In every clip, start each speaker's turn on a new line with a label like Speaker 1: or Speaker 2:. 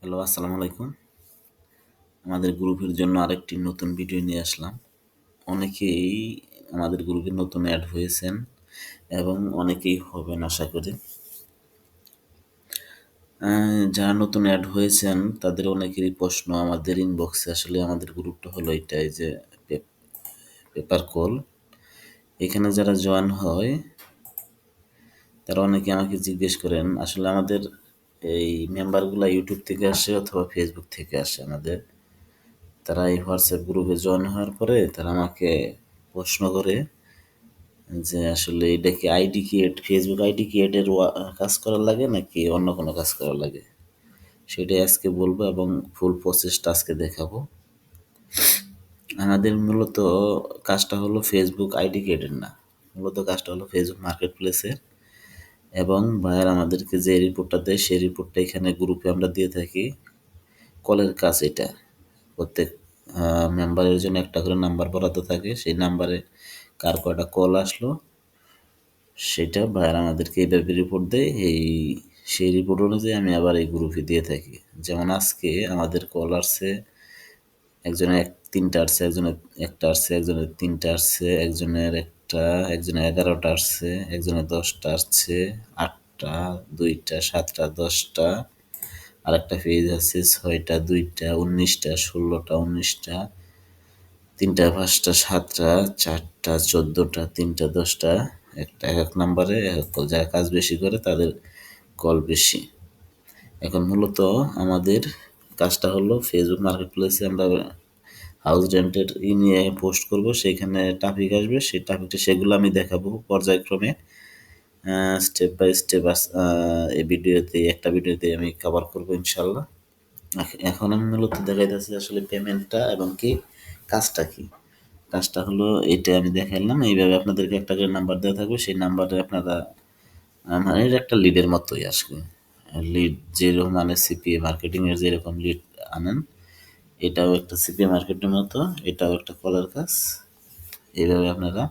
Speaker 1: Hello, আসসালামু আলাইকুম। আমাদের গ্রুপের জন্য আরেকটি নতুন ভিডিও নিয়ে আসলাম। অনেকেই আমাদের গ্রুপে নতুন অ্যাড হয়েছেন এবং অনেকেই হবেন আশা করি। যারা নতুন অ্যাড হয়েছেন তাদের অনেকেরই প্রশ্ন আমাদের ইনবক্সে। আসলে আমাদের গ্রুপটা হলো এটাই যে পেপার কল। এখানে যারা জয়েন হয় তারা অনেকে আমাকে জিজ্ঞেস করেন আসলে আমাদের এই মেম্বারগুলা ইউটিউব থেকে আসে অথবা ফেসবুক থেকে আসে আমাদের। তারা এই হোয়াটসঅ্যাপ গ্রুপে জয়েন হওয়ার পরে তারা আমাকে প্রশ্ন করে যে আসলে এটা কি আইডি ক্রিয়েট, ফেসবুক আইডি ক্রিয়েটের কাজ করার লাগে নাকি অন্য কোনো কাজ করা লাগে, সেটাই আজকে বলবো এবং ফুল প্রসেসটা আজকে দেখাবো। আমাদের মূলত কাজটা হলো ফেসবুক আইডি ক্রিয়েটের না, মূলত কাজটা হলো ফেসবুক মার্কেট প্লেসের। এবং ভাইয়ার আমাদেরকে যে রিপোর্টটা দেয় সেই রিপোর্টটা এখানে গ্রুপে আমরা দিয়ে থাকি। কলের কাজ এটা, প্রত্যেক মেম্বারের জন্য একটা করে নাম্বার বরাদ্দ থাকে, সেই নাম্বারে কার কয়টা কল আসলো সেটা ভাইয়ারা আমাদেরকে এইভাবে রিপোর্ট দেয়। সেই রিপোর্ট অনুযায়ী আমি আবার এই গ্রুপে দিয়ে থাকি। যেমন আজকে আমাদের কল আসছে, একজনের তিনটা আসছে, একজনের একটা আসছে, একজনের তিনটা আসছে, একজনের একটা, একজনের 11টা আসছে, একজনের 10টা আসছে, 8টা, 2টা, 7টা, 10টা, আরেকটা পেজ আছে 6টা, 2টা, 19টা, 16টা, 19টা, 3টা, 5টা, 7টা, 4টা, 14টা, 3টা, 10টা, একটা এক এক নাম্বারে এক এক কল। যারা কাজ বেশি করে তাদের কল বেশি। এখন মূলত আমাদের কাজটা হলো ফেসবুক মার্কেট প্লেসে আমরা হাউস রেন্টের নিয়ে পোস্ট করব, সেইখানে টপিক আসবে, সেই টপিকটা সেগুলো আমি দেখাবো পর্যায়ক্রমে, স্টেপ বাই স্টেপ। এই ভিডিওতে একটা ভিডিওতে আমি কভার করবো ইনশাল্লাহ। এখন আমি মূলত দেখাইতেছি আসলে পেমেন্টটা এবং কি কাজটা কি। কাজটা হলো এইটা আমি দেখাইলাম, এইভাবে আপনাদেরকে একটা করে নাম্বার দেওয়া থাকবে, সেই নাম্বারে আপনারা মানে এটা একটা লিডের মতোই আসবে। লিড যেরকম মানে সিপিএ মার্কেটিংয়ের যেরকম লিড আনেন, এটাও একটা সিপিএ মার্কেটের মতো, এটাও একটা কলার কাজ। এইভাবে আপনারা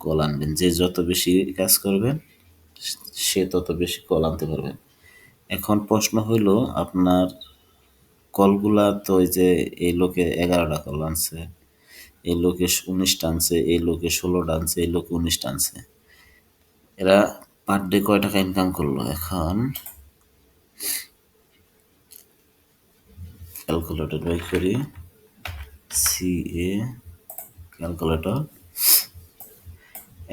Speaker 1: কল আনবেন, যে যত বেশি কাজ করবেন সে তত বেশি কল আনতে পারবেন। এখন প্রশ্ন হইল আপনার কলগুলা তো ওই যে এই লোকে 11টা কল আনছে, এই লোকে 19টা আনছে, এই লোকে 16টা আনছে, এই লোকে 19টা আনছে, এরা পার ডে কয় টাকা ইনকাম করলো? এখন ক্যালকুলেটর বাই করি, সিএ ক্যালকুলেটর।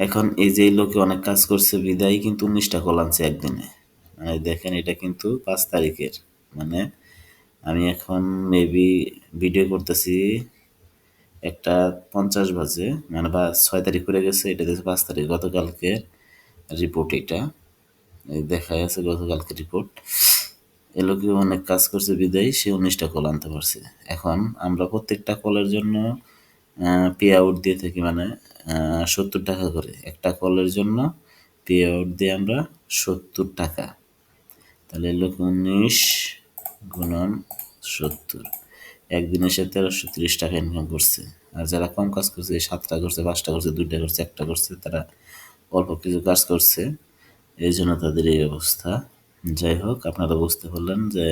Speaker 1: এখন এই যে এই লোকে অনেক কাজ করছে বিদায় কিন্তু 19টা কল আনছে একদিনে। মানে দেখেন এটা কিন্তু 5 তারিখের, মানে আমি এখন মেবি ভিডিও করতেছি 1:50 বাজে, মানে বা 6 তারিখ করে গেছে, এটা দিয়েছে 5 তারিখ, গতকালকে রিপোর্ট। এটা দেখা যাচ্ছে গতকালকে রিপোর্ট। এ লোকে অনেক কাজ করছে বিদায় সে 19টা কল আনতে পারছে। এখন আমরা প্রত্যেকটা কলের জন্য পে আউট দিয়ে থাকি, মানে 70 টাকা করে একটা কলের জন্য পে আউট দিয়ে আমরা 70 টাকা। তাহলে এলো 19 × 70, একদিনে সে 1330 টাকা ইনকাম করছে। আর যারা কম কাজ করছে, 7টা করছে, 5টা করছে, 2টা করছে, একটা করছে, তারা অল্প কিছু কাজ করছে, এই জন্য তাদের এই অবস্থা। যাই হোক, আপনারা বুঝতে পারলেন যে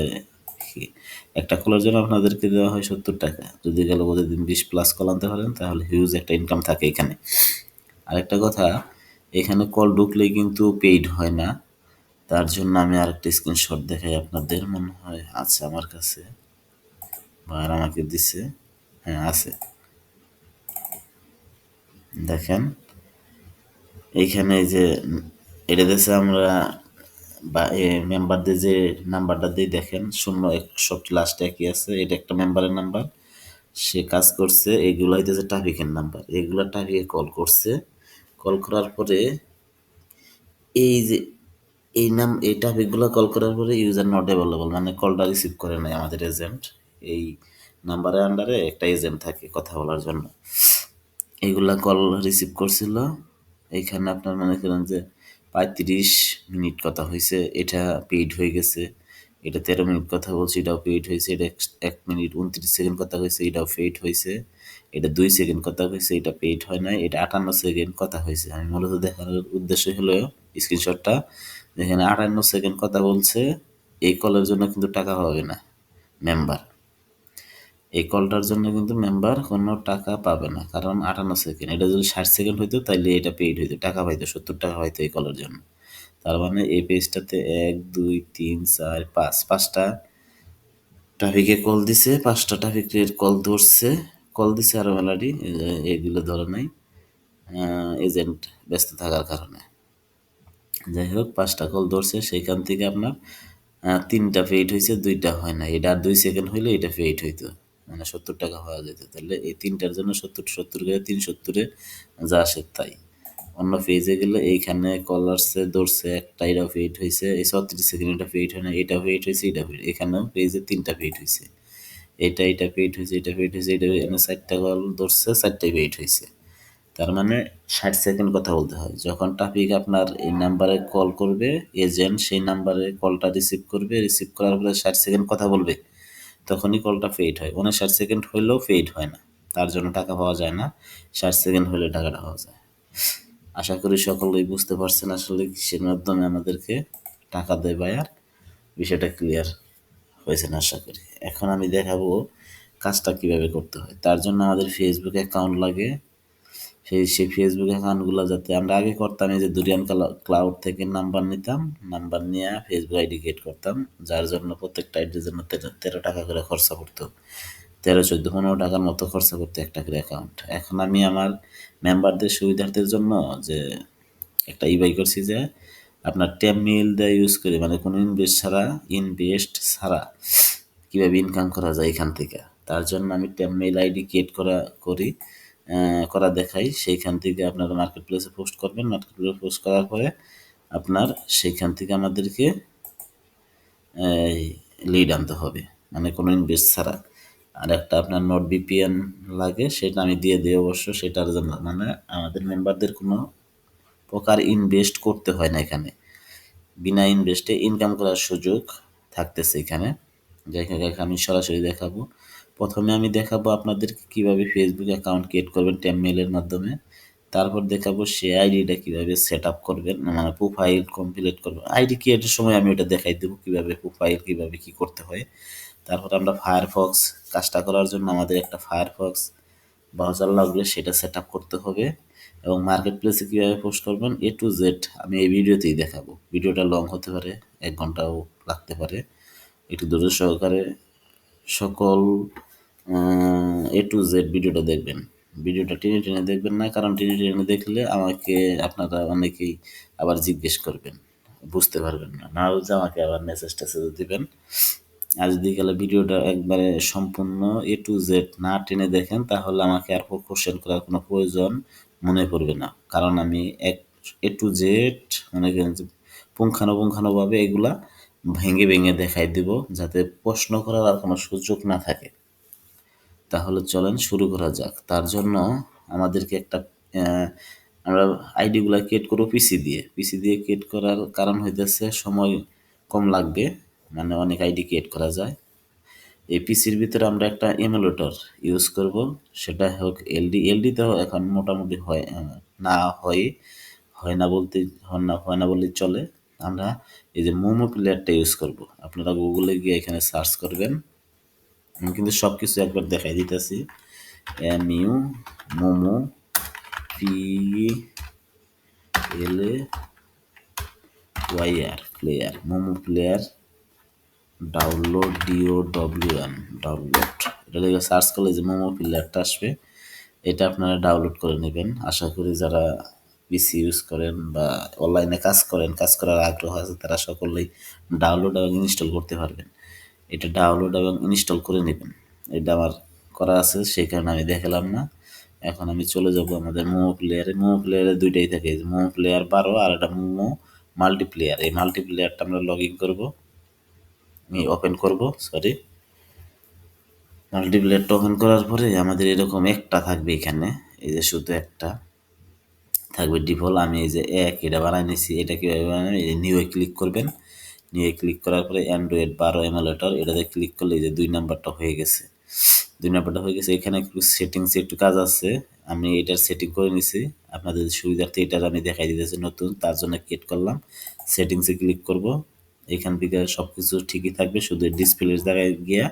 Speaker 1: একটা কলের জন্য আপনাদেরকে দেওয়া হয় 70 টাকা। যদি গেল প্রতিদিন 20+ কল আনতে পারেন তাহলে হিউজ একটা ইনকাম থাকে এখানে। আরেকটা কথা, এখানে কল ঢুকলেই কিন্তু পেইড হয় না। তার জন্য আমি আরেকটা স্ক্রিনশট দেখাই আপনাদের, মনে হয় আছে আমার কাছে, আর আমাকে দিছে, হ্যাঁ আছে। দেখেন এইখানে যে এটা দিয়েছে আমরা বা মেম্বারদের যে নাম্বারটা দিয়ে, দেখেন 061 লাস্টে একই আছে, এটা একটা মেম্বারের নাম্বার, সে কাজ করছে। এইগুলো হইতেছে ট্রাফিকের নাম্বার, এগুলো ট্রাফিকে কল করছে। কল করার পরে এই যে এই ট্রাফিকগুলো কল করার পরে ইউজার নট অ্যাভেলেবল, মানে কলটা রিসিভ করে নাই আমাদের এজেন্ট। এই নাম্বারের আন্ডারে একটা এজেন্ট থাকে কথা বলার জন্য, এইগুলা কল রিসিভ করছিল। এইখানে আপনার মনে করেন যে 35 মিনিট কথা হয়েছে, এটা পেইড হয়ে গেছে। এটা 13 মিনিট কথা বলছি, এটাও পেইড হয়েছে। এটা 1 মিনিট 29 সেকেন্ড কথা হয়েছে, এটাও পেইড হয়েছে। এটা 2 সেকেন্ড কথা হয়েছে, এটা পেইড হয় নাই। এটা 58 সেকেন্ড কথা হয়েছে। আমি মূলত দেখানোর উদ্দেশ্য হলো স্ক্রিনশটটা, যেখানে 58 সেকেন্ড কথা বলছে, এই কলের জন্য কিন্তু টাকা পাবে না। মেম্বার। এই কলটার জন্য কিন্তু মেম্বার কোনো টাকা পাবে না, কারণ 58 সেকেন্ড। এটা যদি 60 সেকেন্ড হইতো তাইলে এটা পেইড হইতো, টাকা পাইতো, 70 টাকা পাইতো এই কলের জন্য। তার মানে এই পেজটাতে 1 2 3 4 5 ট্রাফিকে কল দিছে, 5টা ট্রাফিকের কল ধরছে, কল দিছে আরো মেলাডি, এইগুলো ধরে নাই এজেন্ট ব্যস্ত থাকার কারণে। যাই হোক 5টা কল ধরছে, সেইখান থেকে আপনার 3টা পেইড হয়েছে, 2টা হয় না। এটা আর 2 সেকেন্ড হইলে এটা পেইড হইতো, মানে 70 টাকা হওয়া যেত। তাহলে এই 3টার জন্য 70 করে 370-এ যা আসে তাই। অন্য পেজে গেলে এইখানে কল আসছে ধরছে একটা, এটা পেইড হয়েছে, এই 36 সেকেন্ড এটা পেইড হয় না, এটা পেইড হয়েছে, এটা পেইড, এখানেও পেজে 3টা পেইড হয়েছে, এটা পেইড হয়েছে, এটা পেইড হয়েছে, এটা এখানে 4টা কল ধরছে, 4টাই পেইড হয়েছে। তার মানে 60 সেকেন্ড কথা বলতে হয়। যখন ট্রাফিক আপনার এই নাম্বারে কল করবে, এজেন্ট সেই নাম্বারে কলটা রিসিভ করবে, রিসিভ করার পরে 60 সেকেন্ড কথা বলবে, তখনই কলটা পেইড হয়। 59 সেকেন্ড হইলেও পেইড হয় না, তার জন্য টাকা পাওয়া যায় না। 60 সেকেন্ড হলে টাকাটা পাওয়া যায়। আশা করি সকলেই বুঝতে পারছেন আসলে কিসের মাধ্যমে আমাদেরকে টাকা দেয় বায়ার। বিষয়টা ক্লিয়ার হয়েছে না আশা করি। এখন আমি দেখাবো কাজটা কিভাবে করতে হয়। তার জন্য আমাদের ফেসবুক অ্যাকাউন্ট লাগে। সেই ফেসবুক অ্যাকাউন্টগুলো যাতে আমরা আগে করতাম, এই যে দুরিয়ান ক্লাউড থেকে নাম্বার নিতাম, নাম্বার নিয়ে ফেসবুক আইডি ক্রিয়েট করতাম, যার জন্য প্রত্যেকটা আইডির জন্য 13 টাকা করে খরচা করতো। 13 14 15 টাকার মতো খরচা করতো একটা করে অ্যাকাউন্ট। এখন আমি আমার মেম্বারদের সুবিধার্থের জন্য যে একটা ইবাই করছি, যে আপনার ট্যাব মেইল দিয়ে ইউজ করে, মানে কোনো ইনভেস্ট ছাড়া কীভাবে ইনকাম করা যায় এখান থেকে, তার জন্য আমি ট্যাব মেইল আইডি ক্রিয়েট করা দেখাই। সেইখান থেকে আপনারা মার্কেট প্লেসে পোস্ট করবেন, মার্কেট প্লেসে পোস্ট করার পরে আপনার সেইখান থেকে আমাদেরকে লিড আনতে হবে, মানে কোনো ইনভেস্ট ছাড়া। আর একটা আপনার নোট বিপিএন লাগে, সেটা আমি দিয়ে দিই অবশ্য। সেটার জন্য মানে আমাদের মেম্বারদের কোনো প্রকার ইনভেস্ট করতে হয় না এখানে, বিনা ইনভেস্টে ইনকাম করার সুযোগ থাকতেছে এখানে। যাই হোক এখন আমি সরাসরি দেখাবো। প্রথমে আমি দেখাবো আপনাদেরকে কীভাবে ফেসবুক অ্যাকাউন্ট ক্রিয়েট করবেন ট্যাব মেইলের মাধ্যমে। তারপর দেখাবো সে আইডিটা কীভাবে সেট আপ করবেন, মানে প্রোফাইল কমপ্লিট করবেন। আইডি ক্রিয়েটের সময় আমি ওটা দেখাই দেবো কীভাবে প্রোফাইল কীভাবে কী করতে হয়। তারপর আমরা ফায়ারফক্স কাজটা করার জন্য আমাদের একটা ফায়ারফক্স ব্রাউজার লাগবে, সেটা সেট আপ করতে হবে। এবং মার্কেট প্লেসে কীভাবে পোস্ট করবেন A to Z আমি এই ভিডিওতেই দেখাবো। ভিডিওটা লং হতে পারে, 1 ঘন্টাও লাগতে পারে। একটু ধৈর্য সহকারে সকল A to Z ভিডিওটা দেখবেন। ভিডিওটা টেনে টেনে দেখবেন না, কারণ টেনে টেনে দেখলে আমাকে আপনারা অনেকেই আবার জিজ্ঞেস করবেন, বুঝতে পারবেন না, না বুঝলে আমাকে আবার মেসেজ টেসেজ দিবেন। আর যদি গেলে ভিডিওটা একবারে সম্পূর্ণ A to Z না টেনে দেখেন, তাহলে আমাকে আর কোশ্চেন করার কোনো প্রয়োজন মনে পড়বে না, কারণ আমি A to Z মনে করেন যে পুঙ্খানুপুঙ্খানুভাবে এগুলা ভেঙে ভেঙে দেখাই দিব, যাতে প্রশ্ন করার আর কোনো সুযোগ না থাকে। তাহলে চলেন শুরু করা যাক। তার জন্য আমাদেরকে একটা আমরা আইডিগুলা ক্রিয়েট করবো পিসি দিয়ে ক্রিয়েট করার কারণ হইতেছে সময় কম লাগবে, মানে অনেক আইডি ক্রিয়েট করা যায়। এই পিসির ভিতরে আমরা একটা এমুলেটর ইউজ করব, সেটা হোক এলডি তো এখন মোটামুটি না হয় হয় না বলতে হয় না বললেই চলে। আমরা এই যে মোমো প্লেয়ারটা ইউজ করব। আপনারা গুগলে গিয়ে এখানে সার্চ করবেন, আমি কিন্তু সব কিছু একবার দেখাই দিতেছি। MU momo PLAYR player, momo player download download, এটা লিখে সার্চ করলে যে মোমো প্লেয়ারটা আসবে, এটা আপনারা ডাউনলোড করে নেবেন। আশা করি যারা পিসি ইউজ করেন বা অনলাইনে কাজ করার আগ্রহ আছে, তারা সকলেই ডাউনলোড এবং ইনস্টল করতে পারবেন। এটা ডাউনলোড এবং ইনস্টল করে নেবেন। এটা আমার করা আছে, সেই কারণে আমি দেখালাম না। এখন আমি চলে যাব আমাদের মোমো প্লেয়ারে দুইটাই থাকে, মোমো প্লেয়ার 12 আর একটা মোমো মাল্টিপ্লেয়ার। এই মাল্টিপ্লেয়ারটা আমরা লগ ইন করবো, আমি ওপেন করব, সরি। মাল্টিপ্লেয়ারটা ওপেন করার পরে আমাদের এরকম একটা থাকবে এখানে, এই যে শুধু একটা থাকবে ডিফল্ট। আমি এই যে এটা বানাই নিছি, এটা কীভাবে বানাবেন, এই যে নিউয়ে ক্লিক করবেন। নিউয়ে ক্লিক করার পরে অ্যান্ড্রয়েড 12 এমুলেটর, এটাতে ক্লিক করলে এই যে 2 নাম্বারটা হয়ে গেছে। 2 নাম্বারটা হয়ে গেছে। এখানে একটু সেটিংসে একটু কাজ আছে, আমি এটার সেটিং করে নিছি। আপনাদের সুবিধার্থে এটার আমি দেখাই দিতেছি নতুন, তার জন্য ক্রিয়েট করলাম। সেটিংসে ক্লিক করব, এখান থেকে সব কিছু ঠিকই থাকবে, শুধু ডিসপ্লের জায়গায় গিয়া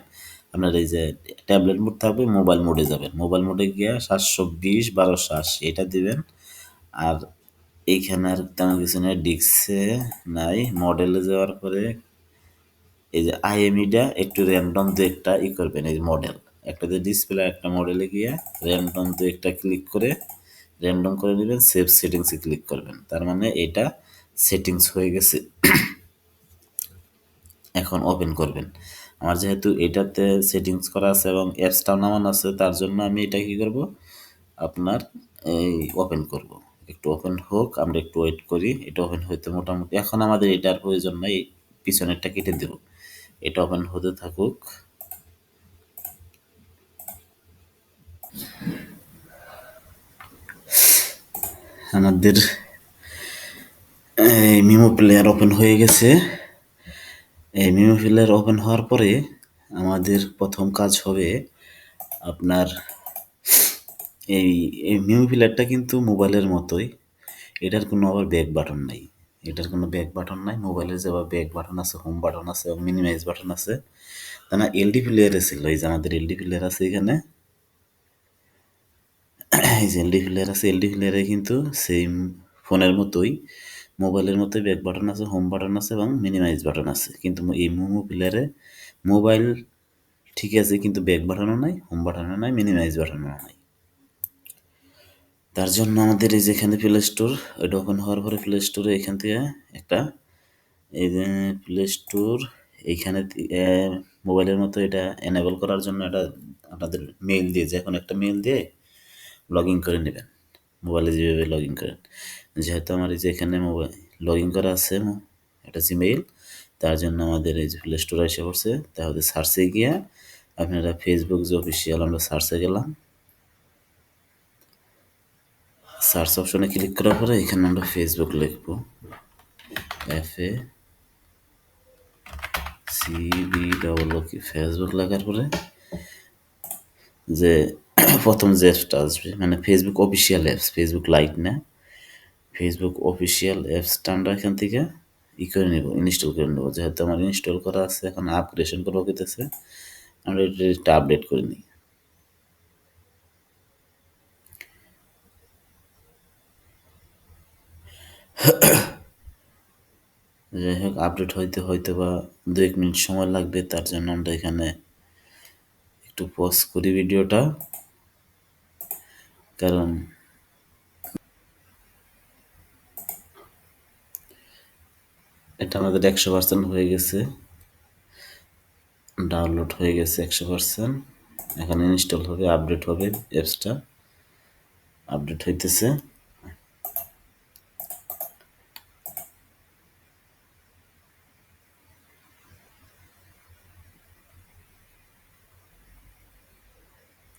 Speaker 1: আপনার এই যে ট্যাবলেট মোড থাকবে, মোবাইল মোডে যাবেন, মোবাইল মোডে গিয়া 720 1280 এটা দিবেন। আর এইখানে আর তেমন কিছু নেই, ডিক্সে নাই, মডেলে যাওয়ার পরে এই যে আইএমইটা একটু র্যান্ডম দু একটা করবেন, এই মডেল একটা যে ডিসপ্লে একটা মডেলে গিয়ে র্যান্ডম দু একটা ক্লিক করে র্যান্ডম করে নেবেন, সেভ সেটিংসে ক্লিক করবেন, তার মানে এটা সেটিংস হয়ে গেছে। এখন ওপেন করবেন। আমার যেহেতু এটাতে সেটিংস করা আছে এবং অ্যাপসটাও নামানো আছে, তার জন্য আমি এটা কি করব, আপনার এই ওপেন করব। একটু ওপেন হোক, আমরা একটু ওয়েট করি, এটা ওপেন হইতে মোটামুটি এখন আমাদের এটার প্রয়োজন নাই, পিছনেরটা কেটে দেব, এটা ওপেন হতে থাকুক। আমাদের এই মিমো প্লেয়ার ওপেন হয়ে গেছে। এই মিমো প্লেয়ার ওপেন হওয়ার পরে আমাদের প্রথম কাজ হবে আপনার এই এই মিমো প্লেয়ারটা কিন্তু মোবাইলের মতোই, এটার কোনো আবার ব্যাক বাটন নাই, এটার কোনো ব্যাক বাটন নাই। মোবাইলের যে আবার ব্যাক বাটন আছে, হোম বাটন আছে এবং মিনিমাইজ বাটন আছে, তা না এলডি প্লেয়ারে ছিল। এই যে আমাদের এলডি প্লেয়ার আছে এখানে, এই যে এলডি প্লেয়ার আছে, এলডি প্লেয়ারে কিন্তু সেম ফোনের মতোই মোবাইলের মতোই ব্যাক বাটন আছে, হোম বাটন আছে এবং মিনিমাইজ বাটন আছে। কিন্তু এই মোমো প্লেয়ারে মোবাইল ঠিক আছে, কিন্তু ব্যাক বাটনও নাই, হোম বাটনও নাই, মিনিমাইজ বাটনও নাই। তার জন্য আমাদের এই যেখানে প্লে স্টোর, ওইটা ওপেন হওয়ার পরে প্লে স্টোরে এখান থেকে একটা এই যে প্লে স্টোর এইখানে মোবাইলের মতো এটা এনেবল করার জন্য এটা আপনাদের মেইল দিয়ে, যে কোনো একটা মেইল দিয়ে লগ ইন করে নেবেন, মোবাইলে যেভাবে লগ ইন করেন। যেহেতু আমার এই যে এখানে মোবাইল লগ ইন করা আছে একটা জিমেইল, তার জন্য আমাদের এই যে প্লে স্টোরে এসে পড়ছে, তাহলে সার্চে গিয়া আপনারা ফেসবুক যে অফিসিয়াল, আমরা সার্চে গেলাম, সার্চ অপশনে ক্লিক করার পরে এখানে আমরা ফেসবুক লিখবো, FACBOO ফেসবুক লেখার পরে যে প্রথম যে অ্যাপসটা আসবে মানে Facebook official apps, Facebook light না, ফেসবুক অফিসিয়াল অ্যাপসটা আমরা এখান থেকে করে নেব, ইনস্টল করে নেব। যেহেতু আমার ইনস্টল করা আছে, এখন আপগ্রেডেশন করা হইতেছে, আমরা এটা আপডেট করে নিই। যাই হোক, আপডেট হইতে হয়তো বা 2-1 মিনিট সময় লাগবে, তার জন্য আমরা এখানে একটু পজ করি ভিডিওটা, কারণ এটা আমাদের 100% হয়ে গেছে, ডাউনলোড হয়ে গেছে 100%। এখন ইনস্টল হবে, আপডেট হবে, অ্যাপসটা আপডেট হইতেছে।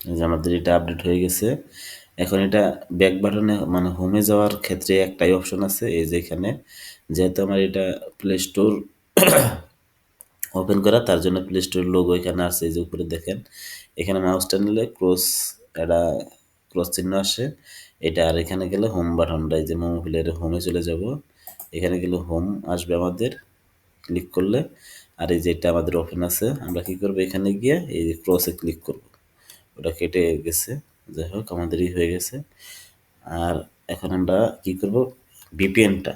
Speaker 1: এই যে আমাদের এটা আপডেট হয়ে গেছে। এখন এটা ব্যাক বাটনে মানে হোমে যাওয়ার ক্ষেত্রে একটাই অপশন আছে, এই যে এখানে, যেহেতু আমার এটা প্লে স্টোর ওপেন করা, তার জন্য প্লে স্টোর লোগো এখানে আছে, এই যে উপরে দেখেন, এখানে মাউসটা নিলে ক্রস, এটা ক্রস চিহ্ন আসে এটা, আর এখানে গেলে হোম বাটনটা, এই যে মোমো প্লেয়ারে হোমে চলে যাব, এখানে গেলে হোম আসবে আমাদের, ক্লিক করলে। আর এই যে এটা আমাদের ওপেন আছে, আমরা কি করব, এখানে গিয়ে এই যে ক্রসে ক্লিক করব, ওটা কেটে গেছে। যাই হোক, আমাদেরই হয়ে গেছে। আর এখন আমরা কি করব, ভিপিএনটা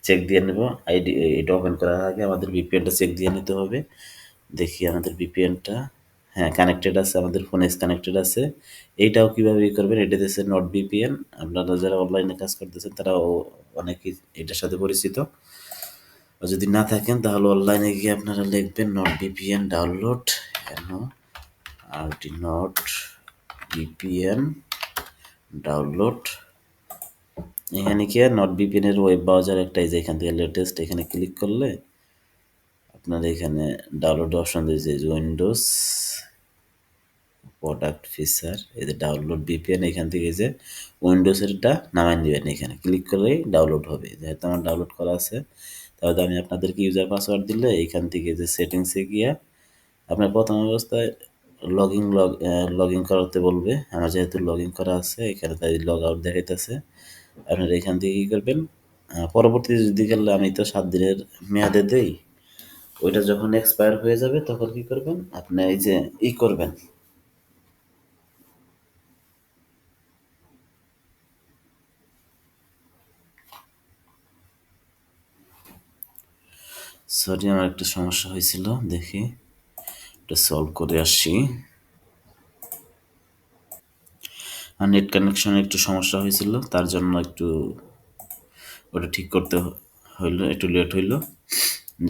Speaker 1: চেক দিয়ে নেব, আইডি এটা ওপেন করার আগে আমাদের ভিপিএনটা চেক দিয়ে নিতে হবে। দেখি আমাদের ভিপিএনটা, হ্যাঁ কানেক্টেড আছে, আমাদের ফোনে কানেক্টেড আছে। এইটাও কীভাবে করবেন, এটা দিচ্ছে নট ভিপিএন, আপনারা যারা অনলাইনে কাজ করতেছেন তারা অনেকেই এটার সাথে পরিচিত। যদি না থাকেন তাহলে অনলাইনে গিয়ে আপনারা লিখবেন not VPN download, not VPN download. এখানে কি নট ভিপিএন এর ওয়েব ব্রাউজার একটাই, যে এখান থেকে লেটেস্ট, এখানে ক্লিক করলে আপনার এখানে ডাউনলোড অপশন দিয়েছে, উইন্ডোজ প্রোডাক্ট ফিচার, এই যে ডাউনলোড ভিপিএন, এখান থেকে যে উইন্ডোজেরটা নামাই নেবেন, এখানে ক্লিক করলেই ডাউনলোড হবে। যেহেতু আমার ডাউনলোড করা আছে, তাহলে আমি আপনাদেরকে ইউজার পাসওয়ার্ড দিলে এইখান থেকে যে সেটিংসে গিয়ে আপনার প্রথম অবস্থায় লগ ইন করাতে বলবে, আমার যেহেতু লগ ইন করা আছে এখানে, তাই লগ আউট দেখাইতেছে। আপনারা এখান থেকে কী করবেন, পরবর্তী যদি গেলে আমি তো 7 দিনের মেয়াদে দেই, ওইটা যখন এক্সপায়ার হয়ে যাবে তখন কি করবেন আপনি এই যে করবেন, সরি আমার একটা সমস্যা হয়েছিল, দেখি এটা সলভ করে আসি। আর নেট কানেকশনে একটু সমস্যা হয়েছিল, তার জন্য একটু ওটা ঠিক করতে হইলো, একটু লেট হইলো।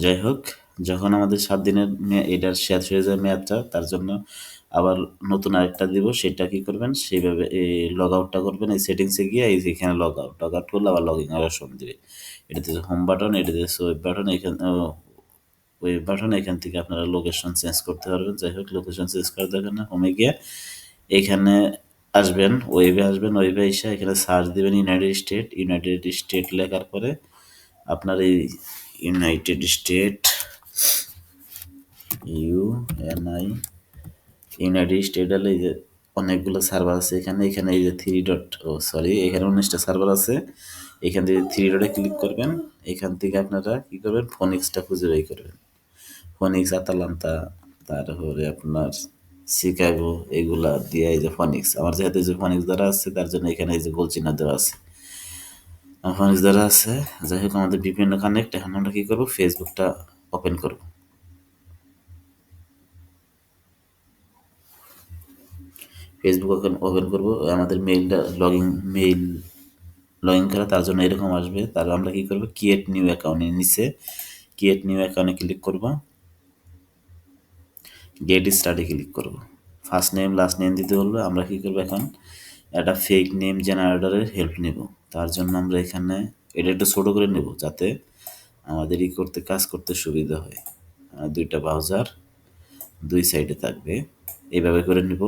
Speaker 1: যাই হোক, যখন আমাদের 7 দিনের এটার শেষ হয়ে যায় মেয়াদটা, তার জন্য আবার নতুন আরেকটা দিব। সেটা কি করবেন, সেইভাবে এই লগ আউটটা করবেন, এই সেটিংসে গিয়ে এই যে এখানে লগ আউট করলে আবার লগ ইন এর অপশন দিবে। এটাতে হোম বাটন, এটাতে ওয়েব বাটন, এখানে ওয়েব বাটন, এখান থেকে আপনারা লোকেশন চেঞ্জ করতে পারবেন। যাই হোক, লোকেশন চেঞ্জ করার দরকার না, হোমে গিয়ে এখানে আসবেন, ওয়েবে আসবেন, ওয়েবে এসে এখানে সার্চ দিবেন ইউনাইটেড স্টেট লেখার পরে আপনার এই ইউনাইটেড ইউএনআই ইউনাইটেড স্টেট হলে এই যে অনেকগুলো সার্ভার আছে এখানে, এখানে এই যে থ্রি ডট, ও সরি, এখানে 19টা সার্ভার আছে। এখান থেকে থ্রি ডটে ক্লিক করবেন, এখান থেকে আপনারা কি করবেন, ফোনিক্সটা খুঁজে বের করবেন। ফোনিক্স, আতালান্তা, তারপরে আপনার শিকাগো, এগুলা দিয়ে এই যে ফনিক্স, আমার যেহেতু এই যে ফনিক্স দ্বারা আছে তার জন্য এখানে এই যে গোল চিহ্ন দেওয়া আছে, আমার ফনিক্স দ্বারা আছে। যাই হোক, আমাদের বিভিন্ন কানেক্ট, এখন আমরা কি করবো, ফেসবুকটা ওপেন করব। ফেসবুক ওপেন করবো, আমাদের মেইলটা মেইল লগ ইন করা, তার জন্য এরকম আসবে। তার আমরা কি করবো, ক্রিয়েট নিউ অ্যাকাউন্টের নিচে ক্রিয়েট নিউ অ্যাকাউন্টে ক্লিক করব, গেট স্টার্টে ক্লিক করব। ফার্স্ট নেম লাস্ট নেম দিতে বলবে। আমরা কি করবো এখন, একটা ফেক নেম জেনারেটরের হেল্প নেব। তার জন্য আমরা এখানে এটা একটু ছোটো করে নেব, যাতে আমাদের কাজ করতে সুবিধা হয়। দুইটা ব্রাউজার দুই সাইডে থাকবে, এইভাবে করে নিব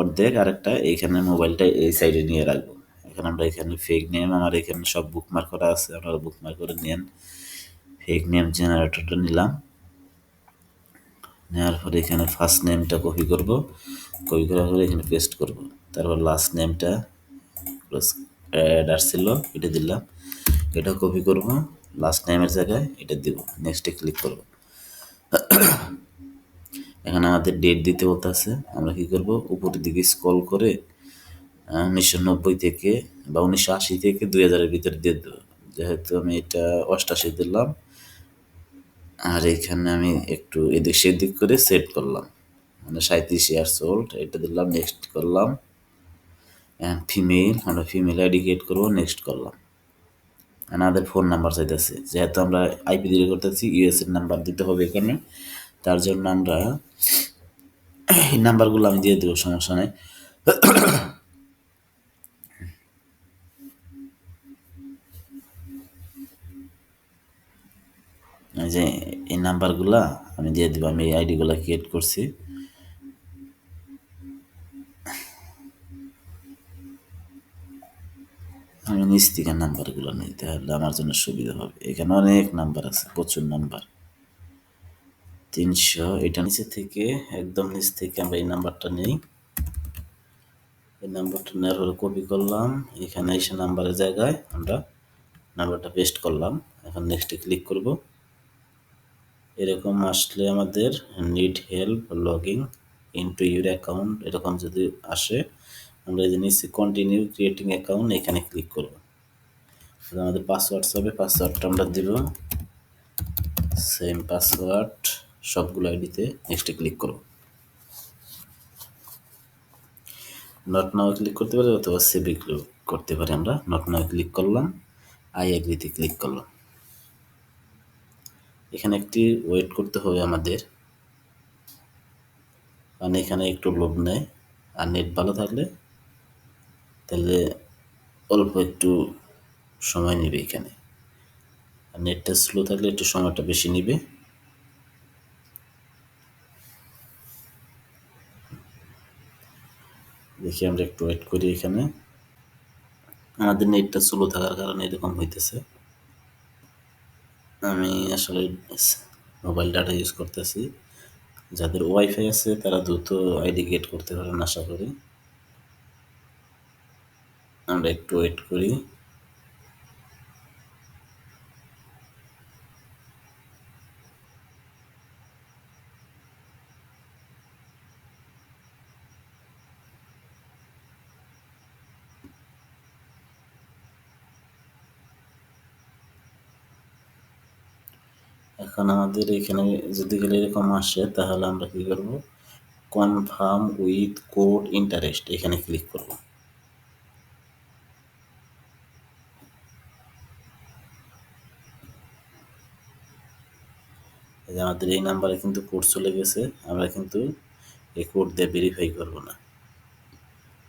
Speaker 1: অর্ধেক। আরেকটা এইখানে মোবাইলটা এই সাইডে নিয়ে রাখবো। এখন আমরা এখানে ফেক নেম, আমার এখানে সব বুকমার্ক করা আছে, আপনারা বুকমার্ক করে নেন। ফেক নেম জেনারেটরটা নিলাম, নেওয়ার পরে এখানে ফার্স্ট নেমটা কপি করব, কপি করার পরে এখানে পেস্ট করব। তারপর লাস্ট নেমটা প্লাস অ্যাড আসছিল, এটা দিলাম, এটা কপি করব, লাস্ট নেমের জায়গায় এটা দিব, নেক্সটে ক্লিক করব। এখানে আমাদের ডেট দিতে বলতে আছে, আমরা কি করব, উপরের দিকে স্ক্রল করে 1990 থেকে বা 1980 থেকে 2000-এর ভিতরে দিয়ে দেবো। যেহেতু আমি এটা 88 দিলাম, আর এখানে আমি একটু এদিক সেদিক করে সেট করলাম, মানে 37 ইয়ার্স ওল্ড, এটা দিলাম, নেক্সট করলাম। ফিমেল, আমরা ফিমেল আইডি ক্রিয়েট করবো, নেক্সট করলাম। আমাদের ফোন নাম্বার চাইতেছে, যেহেতু আমরা আইপি দিয়ে করতেছি, ইউএস এর নাম্বার দিতে হবে এখানে। তার জন্য আমরা এই নাম্বারগুলো আমি দিয়ে দেবো, সমস্যা নেই। এই যে এই নাম্বারগুলা আমি দিয়ে দেবো, আমি এই আইডিগুলো ক্রিয়েট করছি। আমি নিচ থেকে নাম্বারগুলো নিই, তাহলে আমার জন্য সুবিধা হবে। এখানে অনেক নাম্বার আছে, প্রচুর নাম্বার, 300। এটা নিচে থেকে, একদম নিচ থেকে আমরা এই নাম্বারটা নিই। এই নাম্বারটা নেওয়ার পরে কপি করলাম, এখানে এসে নাম্বারের জায়গায় আমরা নাম্বারটা পেস্ট করলাম। এখন নেক্সটে ক্লিক করব। এরকম আসলে আমাদের need help logging into your account, এরকম যদি আসে, আমরা এই জিনিস কন্টিনিউ ক্রিয়েটিং অ্যাকাউন্ট এখানে ক্লিক করব। আমাদের পাসওয়ার্ড হবে, পাসওয়ার্ডটা আমরা দিব সেম পাসওয়ার্ড সবগুলো আইডিতে, নেক্সটে ক্লিক করব। নট নাও ক্লিক করতে পারি অথবা সেভে ক্লিক করতে পারি। আমরা নট নাও ক্লিক করলাম, আই এগ্রিতে ক্লিক করলাম। এখানে একটি ওয়েট করতে হবে আমাদের, কারণ এখানে একটু লোড নেয়। আর নেট ভালো থাকলে তাহলে অল্প একটু সময় নেবে এখানে, আর নেটটা স্লো থাকলে একটু সময়টা বেশি নেবে। দেখি আমরা একটু ওয়েট করি। এখানে আমাদের নেটটা স্লো থাকার কারণে এরকম হইতেছে। আমি আসলে মোবাইল ডাটা ইউজ করতেছি, যাদের ওয়াইফাই আছে তারা দ্রুত আইডি গেট করতে পারেন আশা করি। আমরা একটু ওয়েট করি। এখন আমাদের এখানে যদি গেলে এরকম আসে তাহলে আমরা কি করব, কনফার্ম উইথ কোড ইন্টারেস্ট এখানে ক্লিক করব। এই যে আমাদের এই নাম্বারে কিন্তু কোড চলে গেছে, আমরা কিন্তু এই কোড দিয়ে ভেরিফাই করব না,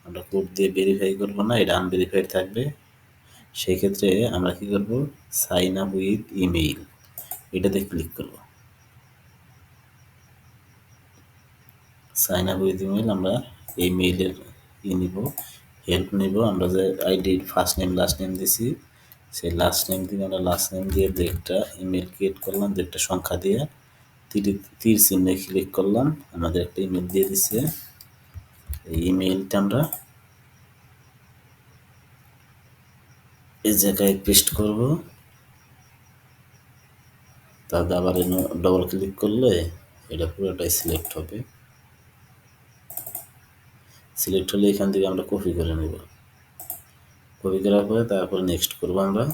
Speaker 1: আমরা কোড দিয়ে ভেরিফাই করব না, এটা আনভেরিফাইড থাকবে। সেই ক্ষেত্রে আমরা কি করব, সাইন আপ উইথ ইমেইল এটাতে ক্লিক করব। সাইন আপ উইথ ইমেইল আমরা এই মেইলের নিব, হেল্প নিব। আমরা যে ID first name last name দিছি, সেই লাস্ট নেম থেকে আমরা লাস্ট নেম দিয়ে যে একটা ইমেল ক্রিয়েট করলাম, যে একটা সংখ্যা দিয়ে তীর চিহ্নে ক্লিক করলাম, আমাদের একটা ইমেল দিয়ে দিছে। এই ইমেইলটা আমরা এই জায়গায় পেস্ট করব। তারপর আবার ডবল ক্লিক করলে এটা পুরোটাই সিলেক্ট হবে। সিলেক্ট হলে এখান থেকে আমরা কপি করে নেব, কপি করার পরে তারপরে নেক্সট করব। আমরা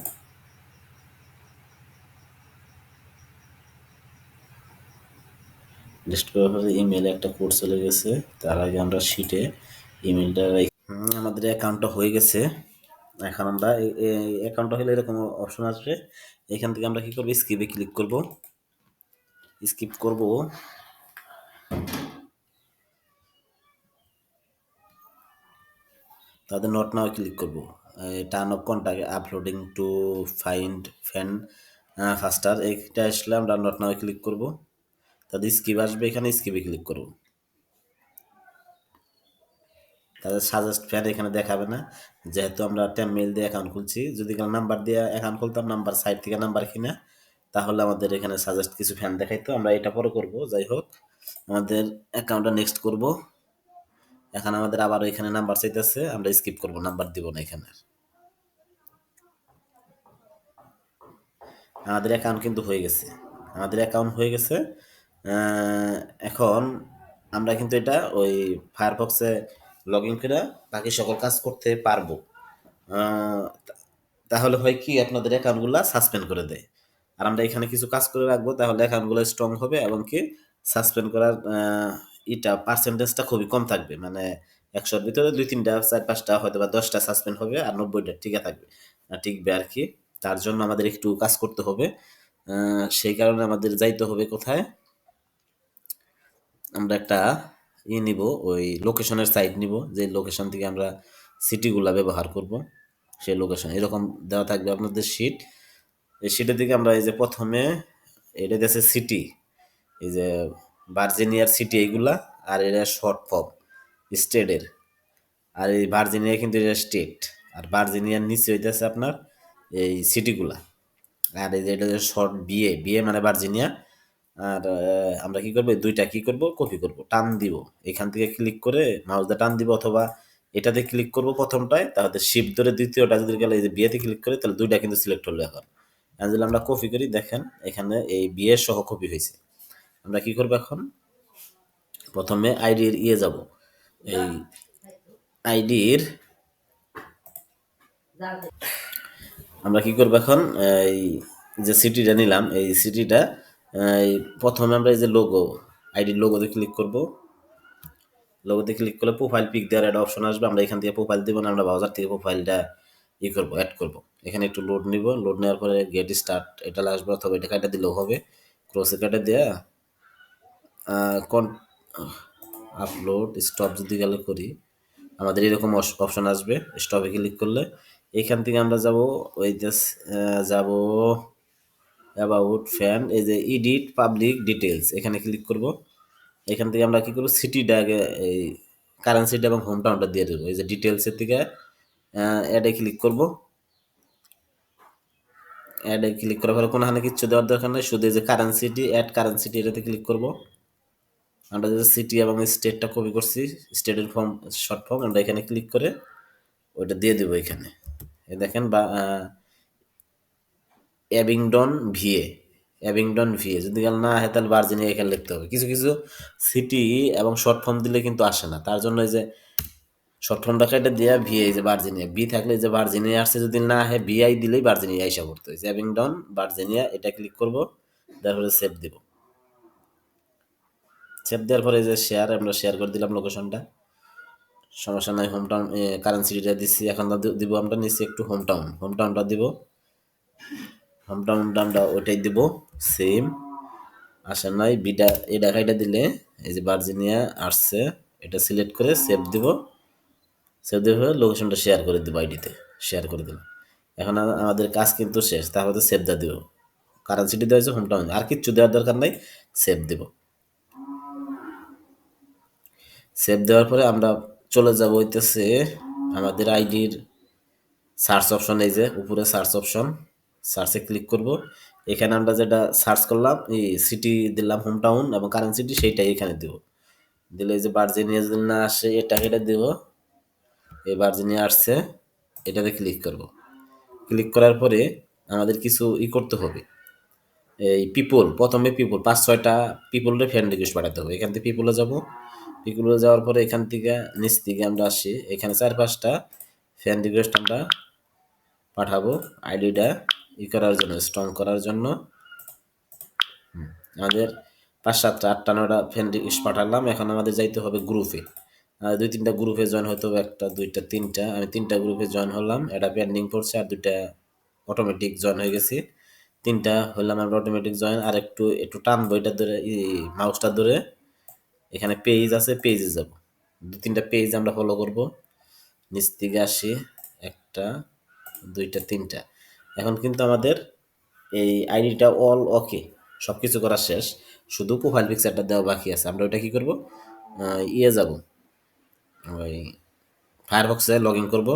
Speaker 1: নেক্সট করার পরে ইমেলে একটা কোড চলে গেছে, তার আগে আমরা শিটে ইমেলটা আমাদের অ্যাকাউন্টটা হয়ে গেছে। এখন আমরা অ্যাকাউন্টটা হলে এরকম অপশন আসবে, এখান থেকে আমরা কি করব, স্কিপে ক্লিক করব। স্কিপ করব, তাদের নট নাও ক্লিক করব। Turn off contact uploading to find fan ফাস্টার এইটা আসলে আমরা নট নাও ক্লিক করব। তাদের স্কিপ আসবে, এখানে স্কিপে ক্লিক করব। তাদের সাজেস্ট ফ্যান এখানে দেখাবে না, যেহেতু আমরা মেইল দিয়ে অ্যাকাউন্ট খুলছি। যদি কোনো নাম্বার দিয়ে অ্যাকাউন্ট খুলতাম, নাম্বার সাইট থেকে নাম্বার কিনা, তাহলে আমাদের এখানে সাজেস্ট কিছু ফ্যান দেখাইতো। আমরা এটা পরে করব। যাই হোক, আমাদের অ্যাকাউন্টটা নেক্সট করব। এখন আমাদের আবার এখানে নাম্বার চাইতেছে, আমরা স্কিপ করব, নাম্বার দিব না এখানে। আমাদের অ্যাকাউন্ট কিন্তু হয়ে গেছে, আমাদের অ্যাকাউন্ট হয়ে গেছে। এখন আমরা কিন্তু এটা ওই ফায়ারফক্সে লগ ইন করে বাকি সকল কাজ করতে পারবো। তাহলে হয় কি, আপনাদের অ্যাকাউন্টগুলো সাসপেন্ড করে দেয়। আর আমরা এখানে কিছু কাজ করে রাখবো, তাহলে অ্যাকাউন্টগুলো স্ট্রং হবে এবং কি সাসপেন্ড করার পার্সেন্টেজটা খুবই কম থাকবে। মানে 100-র ভিতরে 2-3টা 4-5টা হয়তো বা 10টা সাসপেন্ড হবে, আর 90টা টিকে থাকবে, টিকবে আর কি। তার জন্য আমাদের একটু কাজ করতে হবে। সেই কারণে আমাদের যাইতে হবে কোথায়, আমরা একটা নিব, ওই লোকেশনের সাইট নিব, যে লোকেশন থেকে আমরা সিটিগুলা ব্যবহার করব। সেই লোকেশন এরকম দেওয়া থাকবে আপনাদের শিট। এই শিটের দিকে আমরা এই যে প্রথমে এটা দিয়েছে সিটি, এই যে ভার্জিনিয়ার সিটি এইগুলা, আর এটা শর্ট ফর্ম স্টেটের। আর এই ভার্জিনিয়া কিন্তু এটা স্টেট, আর ভার্জিনিয়ার নিচে হইতেছে আপনার এই সিটিগুলা। আর এই যে এটা শর্ট বিএ, বিএ মানে ভার্জিনিয়া। আর আমরা কি করবো, দুইটা কি করব, কপি করব, টান দিব। এখান থেকে ক্লিক করে মাউস দিয়ে টান দিব, অথবা এটাতে ক্লিক করব প্রথমটায়, তাহলে শিফট ধরে দ্বিতীয়টা যদি গেলে এই যে বিয়েতে ক্লিক করে, তাহলে দুইটা কিন্তু সিলেক্ট হলো। এখন যদি আমরা কপি করি, দেখেন এখানে এই বিয়ে সহ কপি হয়েছে। আমরা কি করব, এখন প্রথমে আইডির যাব, এই আইডির আমরা কি করব, এখন এই যে সিটিটা নিলাম, এই সিটিটা এই প্রথমে আমরা এই যে লোগো, আইডির লোগোতে ক্লিক করব। লোগোতে ক্লিক করলে প্রোফাইল পিক দেওয়ার একটা অপশন আসবে। আমরা এখান থেকে প্রোফাইল দেবো না, আমরা ব্রাউজার থেকে প্রোফাইলটা করবো, অ্যাড করব। এখানে একটু লোড নিব, লোড নেওয়ার পরে গেট স্টার্ট এটা আসবে, অথবা এটা কাটা দিলেও হবে। ক্রসে কাটা দেওয়া কোন আপলোড স্টপ যদি গেলে করি, আমাদের এরকম অপশন আসবে। স্টপে ক্লিক করলে এখান থেকে আমরা যাব, ওই যে যাব অ্যাবাউট ফ্যান, এই যে এডিট পাবলিক ডিটেলস এখানে ক্লিক করব। এখান থেকে আমরা কি করব, সিটিটা আগে এই কারেন্সিটা এবং হোম টাউনটা দিয়ে দেবো। এই যে ডিটেলসের থেকে অ্যাডে ক্লিক করব। অ্যাডে ক্লিক করার পরে কোনোখানে কিচ্ছু দেওয়ার দরকার নেই, শুধু এই যে কারেন্সিটি, অ্যাড কারেন্সিটি এটাতে ক্লিক করব। আমরা যে সিটি এবং স্টেটটা কপি করছি, স্টেটের ফর্ম শর্ট ফর্ম, আমরা এখানে ক্লিক করে ওইটা দিয়ে দেবো এখানে। এই দেখেন বা অ্যাবিংডন ভিএ, অ্যাবিংডন ভিএ যদি গেল না হয়, তাহলে ভার্জিনিয়া এখানে লিখতে হবে। কিছু কিছু সিটি এবং শর্ট ফর্ম দিলে কিন্তু আসে না, তার জন্য এই যে শর্ট ফর্মটা কেটে দেওয়া ভিএ, এই যে ভার্জিনিয়া বি থাকলে যে ভার্জিনিয়া আসছে, যদি না হয় ভিআই দিলেই ভার্জিনিয়া আইসা পড়তো। এই যে অ্যাবিংডন ভার্জিনিয়া, এটা ক্লিক করব। তারপরে সেভ দিব। সেভ দেওয়ার পরে যে শেয়ার, আমরা শেয়ার করে দিলাম লোকেশনটা, সমস্যা নাই। হোম টাউন কারেন্সিটা দিচ্ছি, এখন দিব আমরা নিচ্ছি একটু হোম টাউন, হোম টাউনটা দিব, হোম টাউনটা আমরা ওইটাই দিব সেম। আসে নাই বিটা এই ঢাকাইটা দিলে এই যে ভার্জিনিয়া আসছে, এটা সিলেক্ট করে সেভ দিব। সেভ দেওয়ার লোকেশনটা শেয়ার করে দিব, আইডিতে শেয়ার করে দিলাম। এখন আমাদের কাজ কিন্তু শেষ, তাহলে সেভ দেওয়া দিব। কারেন্সিটি দেওয়া হয়েছে হোম টাউন, আর কিচ্ছু দেওয়ার দরকার নাই, সেভ দেব। সেভ দেওয়ার পরে আমরা চলে যাব হইতেছে আমাদের আইডির সার্চ অপশন, এই যে উপরে সার্চ অপশন, সার্চে ক্লিক করব। এখানে আমরা যেটা সার্চ করলাম, এই সিটি দিলাম হোম টাউন এবং কারেন্ট সিটি, সেইটাই এখানে দিব। দিলে এই যে ভার্জিনিয়া যদি না আসে এটা দিব, এই ভার্জিনিয়া আসছে, এটাতে ক্লিক করব। ক্লিক করার পরে আমাদের কিছু করতে হবে। এই পিপল, প্রথমে পিপল 5-6টা পিপলের ফ্রেন্ড রিকোয়েস্ট পাঠাতে হবে। এখান থেকে পিপলে যাব, পিপলে যাওয়ার পরে এখান থেকে নিচ থেকে আমরা আসি, এখানে 4-5টা ফ্রেন্ড রিকোয়েস্ট আমরা পাঠাবো আইডিটা করার জন্য, স্ট্রং করার জন্য। আমাদের 5-7টা 8টা 9টা ফ্রেন্ড রিকোয়েস্ট পাঠালাম। এখন আমাদের যাইতে হবে গ্রুপে, 2-3টা গ্রুপে জয়েন হতে হবে, 1টা 2টা 3টা। আমি 3টা গ্রুপে জয়েন হলাম, এটা পেন্ডিং পড়ছে, আর 2টা অটোমেটিক জয়েন হয়ে গেছি। 3টা হলাম আমরা অটোমেটিক জয়েন। আর একটু একটু টানবো, এটা ধরে মাউসটা ধরে এখানে পেজ আছে, পেজে যাব। 2-3টা পেজ আমরা ফলো করব। নিচ থেকে আসি, 1টা 2টা 3টা। এখন কিন্তু আমাদের এই আইডিটা অল ওকে, সব কিছু করা শেষ, শুধু প্রোফাইল পিকচারটা দেওয়া বাকি আছে। আমরা ওইটা কী করবো, যাব ওই ফায়ারফক্সে লগ ইন করবো।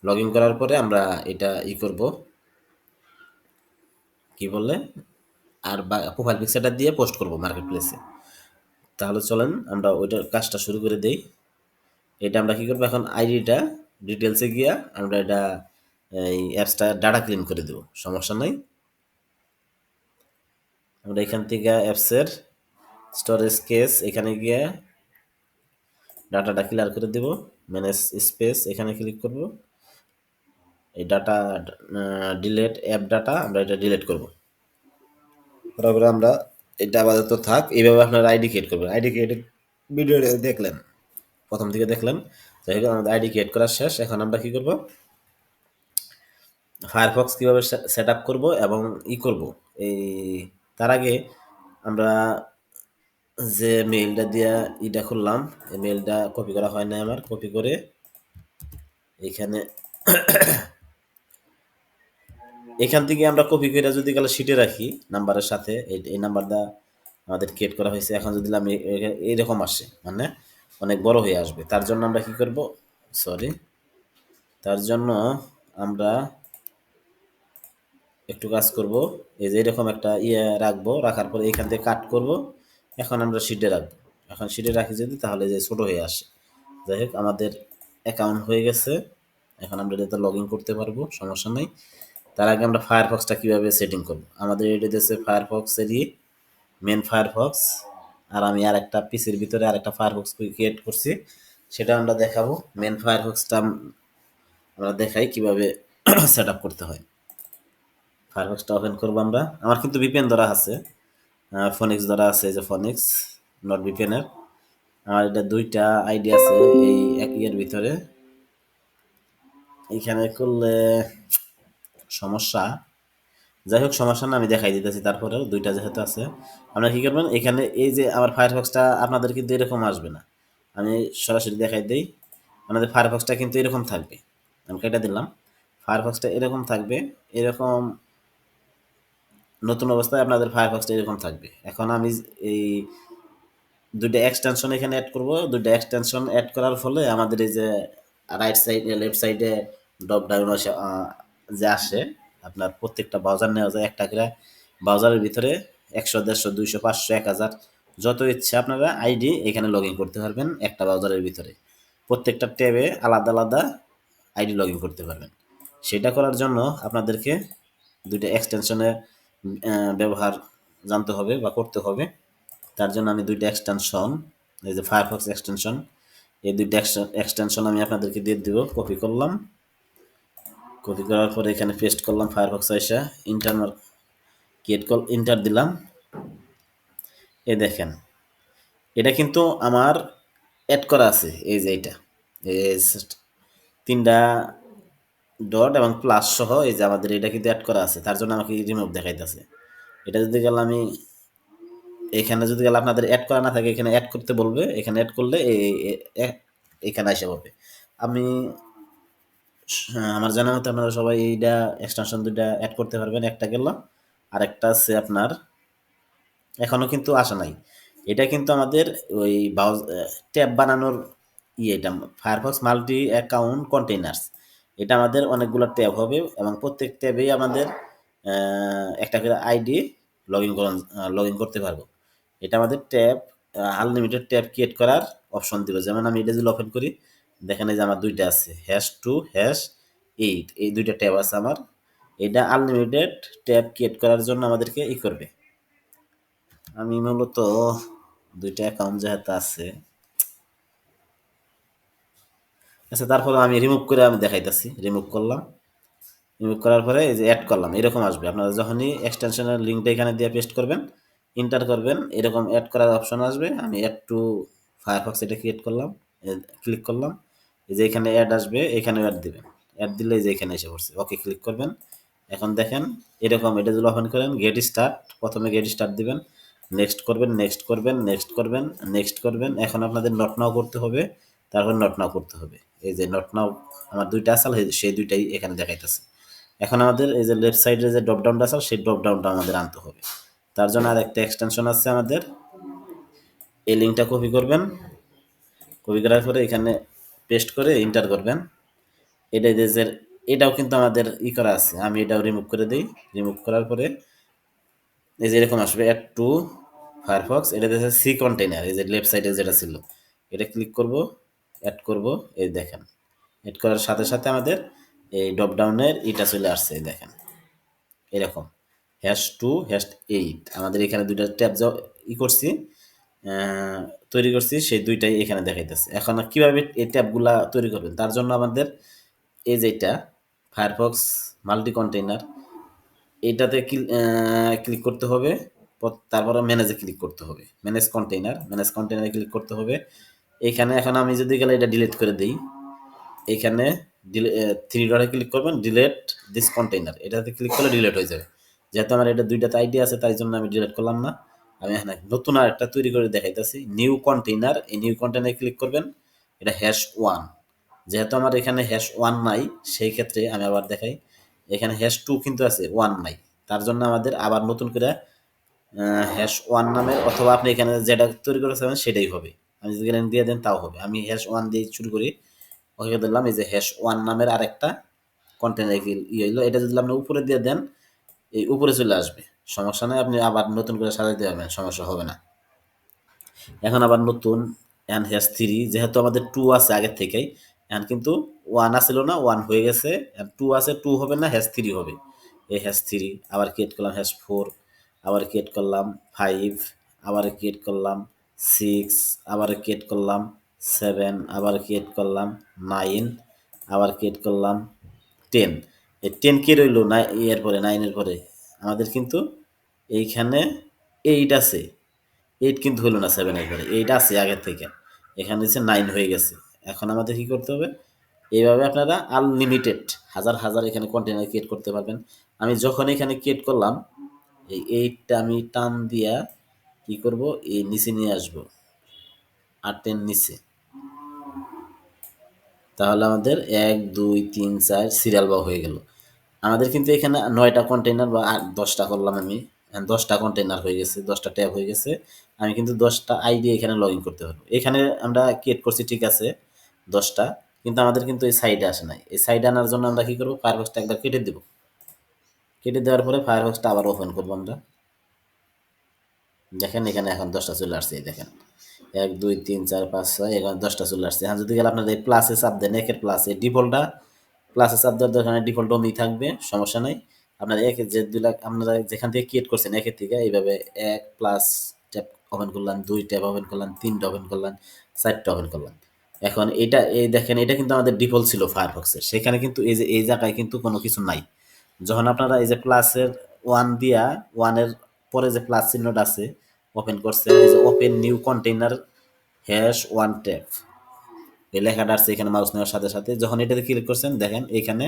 Speaker 1: লগ ইন করার পরে আমরা এটা করব, কি বলে, আর প্রোফাইল পিকচারটা দিয়ে পোস্ট করব মার্কেট প্লেসে। তাহলে চলেন আমরা ওইটার কাজটা শুরু করে দেই। এটা আমরা কি করবো, এখন আইডিটা ডিটেলসে গিয়া আমরা এটা এই অ্যাপসটা ডাটা ক্লিন করে দেবো, সমস্যা নাই। আমরা এখান থেকে অ্যাপসের স্টোরেজ কেস এখানে গিয়ে ডাটাটা ক্লিয়ার করে দেব। ম্যানেজ স্পেস এখানে ক্লিক করব। এই ডাটা ডিলেট অ্যাপ ডাটা, আমরা এটা ডিলিট করব। তারপরে আমরা এটা আপাতত থাক, এইভাবে আপনারা আইডি ক্রিয়েট করবেন। আইডি ক্রিয়েট ভিডিও দেখলেন, প্রথম থেকে দেখলেন। যাই হোক, আমাদের আইডি ক্রিয়েট করা শেষ। এখন আমরা কি করব, ফায়ারফক্স কীভাবে সেট আপ করবো এবং করব, এই তার আগে আমরা যে মেইলটা দিয়া খুললাম, এই মেইলটা কপি করা হয় না আমার, কপি করে এখানে এখান থেকে আমরা কপি করে যদি কালে শিটে রাখি নাম্বারের সাথে, এই নাম্বারটা আমাদের ক্রিয়েট করা হয়েছে। এখন যদি আমি এইরকম আসে, মানে অনেক বড় হয়ে আসবে, তার জন্য আমরা কি করব, সরি, তার জন্য আমরা একটু কাজ করব। এই যে এরকম একটা রাখবো, রাখার পরে এখান থেকে কাট করব। এখন আমরা শিটে রাখবো, এখন শিটে রাখি যদি, তাহলে যে ছোট হয়ে আসে। যাই হোক, আমাদের অ্যাকাউন্ট হয়ে গেছে, এখন আমরা এটাতে লগ ইন করতে পারবো, সমস্যা নেই। তার আগে আমরা ফায়ারফক্সটা কীভাবে সেটিং করব, আমাদের এটা দিয়েছে ফায়ারফক্সেরই মেন ফায়ারফক্স, আর আমি আর একটা পিসির ভিতরে আর একটা ফায়ারফক্স ক্রিয়েট করছি, সেটা আমরা দেখাবো। মেন ফায়ারফক্সটা আমরা দেখাই কিভাবে সেট আপ করতে হয়। ফায়ারফক্সটা ওপেন করবো আমরা, আমার কিন্তু ভিপিএন ধরা আছে, ফোনিক্স ধরা আছে, যে ফোনিক্স নট ভিপিএনের। আমার এটা 2টা আইডি আছে এই এক ভিতরে, এইখানে করলে সমস্যা। যাই হোক, সমস্যা না, আমি দেখাই দিতেছি। তারপরেও 2টা যেহেতু আছে, আপনারা কী করবেন, এখানে এই যে আমার ফায়ারফক্সটা আপনাদের কিন্তু এরকম আসবে না, আমি সরাসরি দেখাই দিই। আপনাদের ফায়ারফক্সটা কিন্তু এরকম থাকবে, আমি কেটে দিলাম। ফায়ারফক্সটা এরকম থাকবে, এরকম নতুন অবস্থায় আপনাদের ফায়ারফক্সটা এরকম থাকবে। এখন আমি এই 2টা এক্সটেনশন এখানে অ্যাড করব। 2টা এক্সটেনশন অ্যাড করার ফলে আমাদের এই যে রাইট সাইডে লেফট সাইডে ড্রপ ডাউন যে আসে, আপনার প্রত্যেকটা ব্রাউজার নেওয়া যায় একটা করে। ব্রাউজারের ভিতরে 100, 150, 200, 500, 1000 যত ইচ্ছে আপনারা আইডি এখানে লগ ইন করতে পারবেন একটা ব্রাউজারের ভিতরে। প্রত্যেকটা ট্যাবে আলাদা আলাদা আইডি লগ ইন করতে পারবেন। সেটা করার জন্য আপনাদেরকে 2টা এক্সটেনশনের ব্যবহার জানতে হবে বা করতে হবে। তার জন্য আমি 2টা এক্সটেনশন, এই যে ফায়ারফক্স এক্সটেনশন, এই 2টা এক্সটেনশন আমি আপনাদেরকে দিয়ে দিব। কপি করলাম, কপি করার পরে এখানে পেস্ট করলাম, ফায়ারফক্স আইসা ইন্টারনাল ক্রিয়েট কল এন্টার দিলাম। এই দেখেন এটা কিন্তু আমার অ্যাড করা আছে, এই যে এটা এই তিনটা ডট এবং প্লাস সহ এই যে আমাদের এটা কিন্তু অ্যাড করা আছে, তার জন্য আমাকে রিমুভ দেখাইতেছে। এটা যদি গেলে আমি এখানে যদি গেলে আপনাদের অ্যাড করা না থাকে এখানে অ্যাড করতে বলবে, এখানে অ্যাড করলে এখানে এসে পাবে। আমি আমার জানা মতে আপনারা সবাই এইটা এক্সটেনশন দুইটা অ্যাড করতে পারবেন, একটা গেল আর একটা আছে আপনার এখনো কিন্তু আসা নাই। এটা কিন্তু আমাদের ওই ট্যাব বানানোর এটা ফায়ারফক্স মাল্টি অ্যাকাউন্ট কন্টেইনার্স। এটা আমাদের অনেকগুলো ট্যাব হবে এবং প্রত্যেক ট্যাবেই আমাদের একটা করে আইডি লগ ইন করতে পারবো। এটা আমাদের ট্যাব আনলিমিটেড ট্যাব ক্রিয়েট করার অপশন দিবে। যেমন আমি এটা যদি ওপেন করি দেখেন এই যে আমার দুইটা আছে #2 #8, এই দুইটা ট্যাব আছে আমার। এটা আনলিমিটেড ট্যাব ক্রিয়েট করার জন্য আমাদেরকে করবে। আমি মূলত দুইটা অ্যাকাউন্ট যেহেতু আছে, আচ্ছা তারপরে আমি রিমুভ করে আমি দেখাইতেছি। রিমুভ করলাম, রিমুভ করার পরে এই যে অ্যাড করলাম, এরকম আসবে। আপনারা যখনই এক্সটেনশনের লিঙ্কটা এখানে দিয়ে পেস্ট করবেন, এন্টার করবেন, এরকম অ্যাড করার অপশন আসবে। আমি অ্যাড টু ফায়ারফক্স এটা ক্রিয়েট করলাম, ক্লিক করলাম, এই যে এখানে অ্যাড আসবে, এখানে অ্যাড দিবেন। অ্যাড দিলে এই যে এখানে এসে পড়ছে, ওকে ক্লিক করবেন। এখন দেখেন এরকম এটা যদি ওপেন করেন গেট স্টার্ট, প্রথমে গেট স্টার্ট দিবেন, নেক্সট করবেন, নেক্সট করবেন, নেক্সট করবেন, নেক্সট করবেন। এখন আপনাদের নট নাও করতে হবে, তারপর নট নাও করতে হবে। এই যে নট নাও আমার দুইটা আসল, সেই দুইটাই এখানে দেখাইতেছে। এখন আমাদের এই যে লেফট সাইডে যে ড্রপ ডাউনটা আছে সেই ড্রপ ডাউনটা আমাদের আনতে হবে। তার জন্য আর একটা এক্সটেনশন আছে আমাদের, এই লিঙ্কটা কপি করবেন, কপি করার পরে এখানে পেস্ট করে এন্টার করবেন। এটা যে এটাও কিন্তু আমাদের করা আছে, আমি এটাও রিমুভ করে দিই। রিমুভ করার পরে এই যে এরকম আসবে অ্যাড টু ফায়ারফক্স, এটা দেখে সি কন্টেইনার, এই যে লেফট সাইডে যেটা ছিল এটা ক্লিক করব, অ্যাড করব। এই দেখেন অ্যাড করার সাথে সাথে আমাদের এই ড্রপ ডাউনের এটা চলে আসছে, এই দেখেন এরকম #2 #8 আমাদের এখানে দুইটা ট্যাব করছি, তৈরি করছি, সেই দুইটাই এখানে দেখাইতেছে। এখন কিভাবে এই ট্যাবগুলা তৈরি করবেন তার জন্য আমাদের এই যেটা ফায়ারফক্স মাল্টি কন্টেইনার এইটাতে ক্লিক করতে হবে, তারপরে ম্যানেজে ক্লিক করতে হবে, ম্যানেজ কন্টেইনারে ক্লিক করতে হবে। এইখানে এখন আমি যদি গেলে এটা ডিলিট করে দিই, এইখানে থ্রি ডটে ক্লিক করবেন, ডিলেট দিস কন্টেইনার, এটাতে ক্লিক করলে ডিলেট হয়ে যাবে। যেহেতু আমার এটা দুইটাতে আইডি আছে তাই জন্য আমি ডিলেট করলাম না। আমি এখানে নতুন আর একটা তৈরি করে দেখাইতেছি, নিউ কন্টেইনার। এই নিউ কন্টেইনারে ক্লিক করবেন, এটা #1। যেহেতু আমার এখানে #1 নাই সেই ক্ষেত্রে আমি আবার দেখাই, এখানে #2 কিন্তু আছে, 1 নাই। তার জন্য আমাদের আবার নতুন করে #1 নামের, অথবা আপনি এখানে যেটা তৈরি করে চাবেন সেটাই হবে। আমি যদি এখানে দিয়ে দেন তাও হবে। আমি #1 দিয়ে শুরু করি, ওকে দিলাম। এই যে #1 নামের আরেকটা কন্টেনার হইলো, এটা যদি আপনি উপরে দিয়ে দেন এই উপরে চলে আসবে, সমস্যা নাই, আপনি আবার নতুন করে সাজাইতে পারবেন, সমস্যা হবে না। এখন আবার নতুন #3, যেহেতু আমাদের 2 আছে আগের থেকেই, এখন কিন্তু 1 আছিল না, 1 হয়ে গেছে, 2 আছে, 2 হবে না, #3 হবে। এই #3 আবার ক্রিয়েট করলাম, #4 আবার ক্রিয়েট করলাম, 5 আবার ক্রিয়েট করলাম, 6 আবার ক্রিয়েট করলাম, 7 আবার ক্রিয়েট করলাম, 9 আবার ক্রিয়েট করলাম, 10। এই 10 কি রইল না, এর পরে 9 এর পরে আমাদের কিন্তু এইখানে 8 আছে। 8 কিন্তু হলো না 7 এর পরে, 8 আছে আগের থেকে, এখানে হচ্ছে 9 হয়ে গেছে। এখন আমাদের কি করতে হবে, এইভাবে আপনারা আনলিমিটেড হাজার হাজার এখানে কন্টেনার ক্রিয়েট করতে পারবেন। আমি যখন এখানে ক্রিয়েট করলাম এই 8টা আমি টান দিয়া কি করব, এই নিচে নিয়ে আসবো, 8 নিচে। তাহলে আমাদের 1 2 3 4 সিরিয়াল বা হয়ে গেল। আমাদের কিন্তু এখানে 9টা কন্টেইনার বা 10টা করলাম আমি, 10টা কন্টেইনার হয়ে গেছে, 10টা ট্যাব হয়ে গেছে। আমি কিন্তু 10টা আইডি এখানে লগ ইন করতে পারবো। এখানে আমরা ক্রিয়েট করছি ঠিক আছে 10টা, কিন্তু আমাদের কিন্তু এই সাইডে আসে নাই। এই সাইডে আনার জন্য আমরা কি করবো, ফায়ারফক্সটা একবার কেটে দেবো। কেটে দেওয়ার পরে ফায়ারফক্সটা আবার ওপেন করবো আমরা। দেখেন এখানে এখন 10টা চলে আসছে, এই দেখেন 1 2 3 4 5 6 এখানে 10টা চলে আসছে। এখন যদি গেলে আপনার এই প্লাসে চাপ দেন, একের প্লাসে ডিফল্টটা প্লাসে চাপ দেওয়ার দরকার নেই, ডিফল্ট ওমই থাকবে, সমস্যা নাই। আপনার একের যে 2 লাখ আপনারা যেখান থেকে ক্রিয়েট করছেন একের থেকে এইভাবে 1 প্লাস ট্যাব ওপেন করলাম, 2 ট্যাব ওপেন করলাম, 3টা ওপেন করলাম, 4টা ওপেন করলাম। এখন এটা এই দেখেন এটা কিন্তু আমাদের ডিফল্ট ছিল ফায়ারফক্সের, সেখানে কিন্তু এই যে এই জায়গায় কিন্তু কোনো কিছু নাই। যখন আপনারা এই যে প্লাসের ওয়ান দিয়া ওয়ানের পরে যে প্লাস চিহ্নটা আছে ওপেন করছেন, এই যে open new container hash one tab এই লেখাটা আসছে এখানে মাউস নেওয়ার সাথে সাথে যখন এটাতে ক্লিক করছেন দেখেন এখানে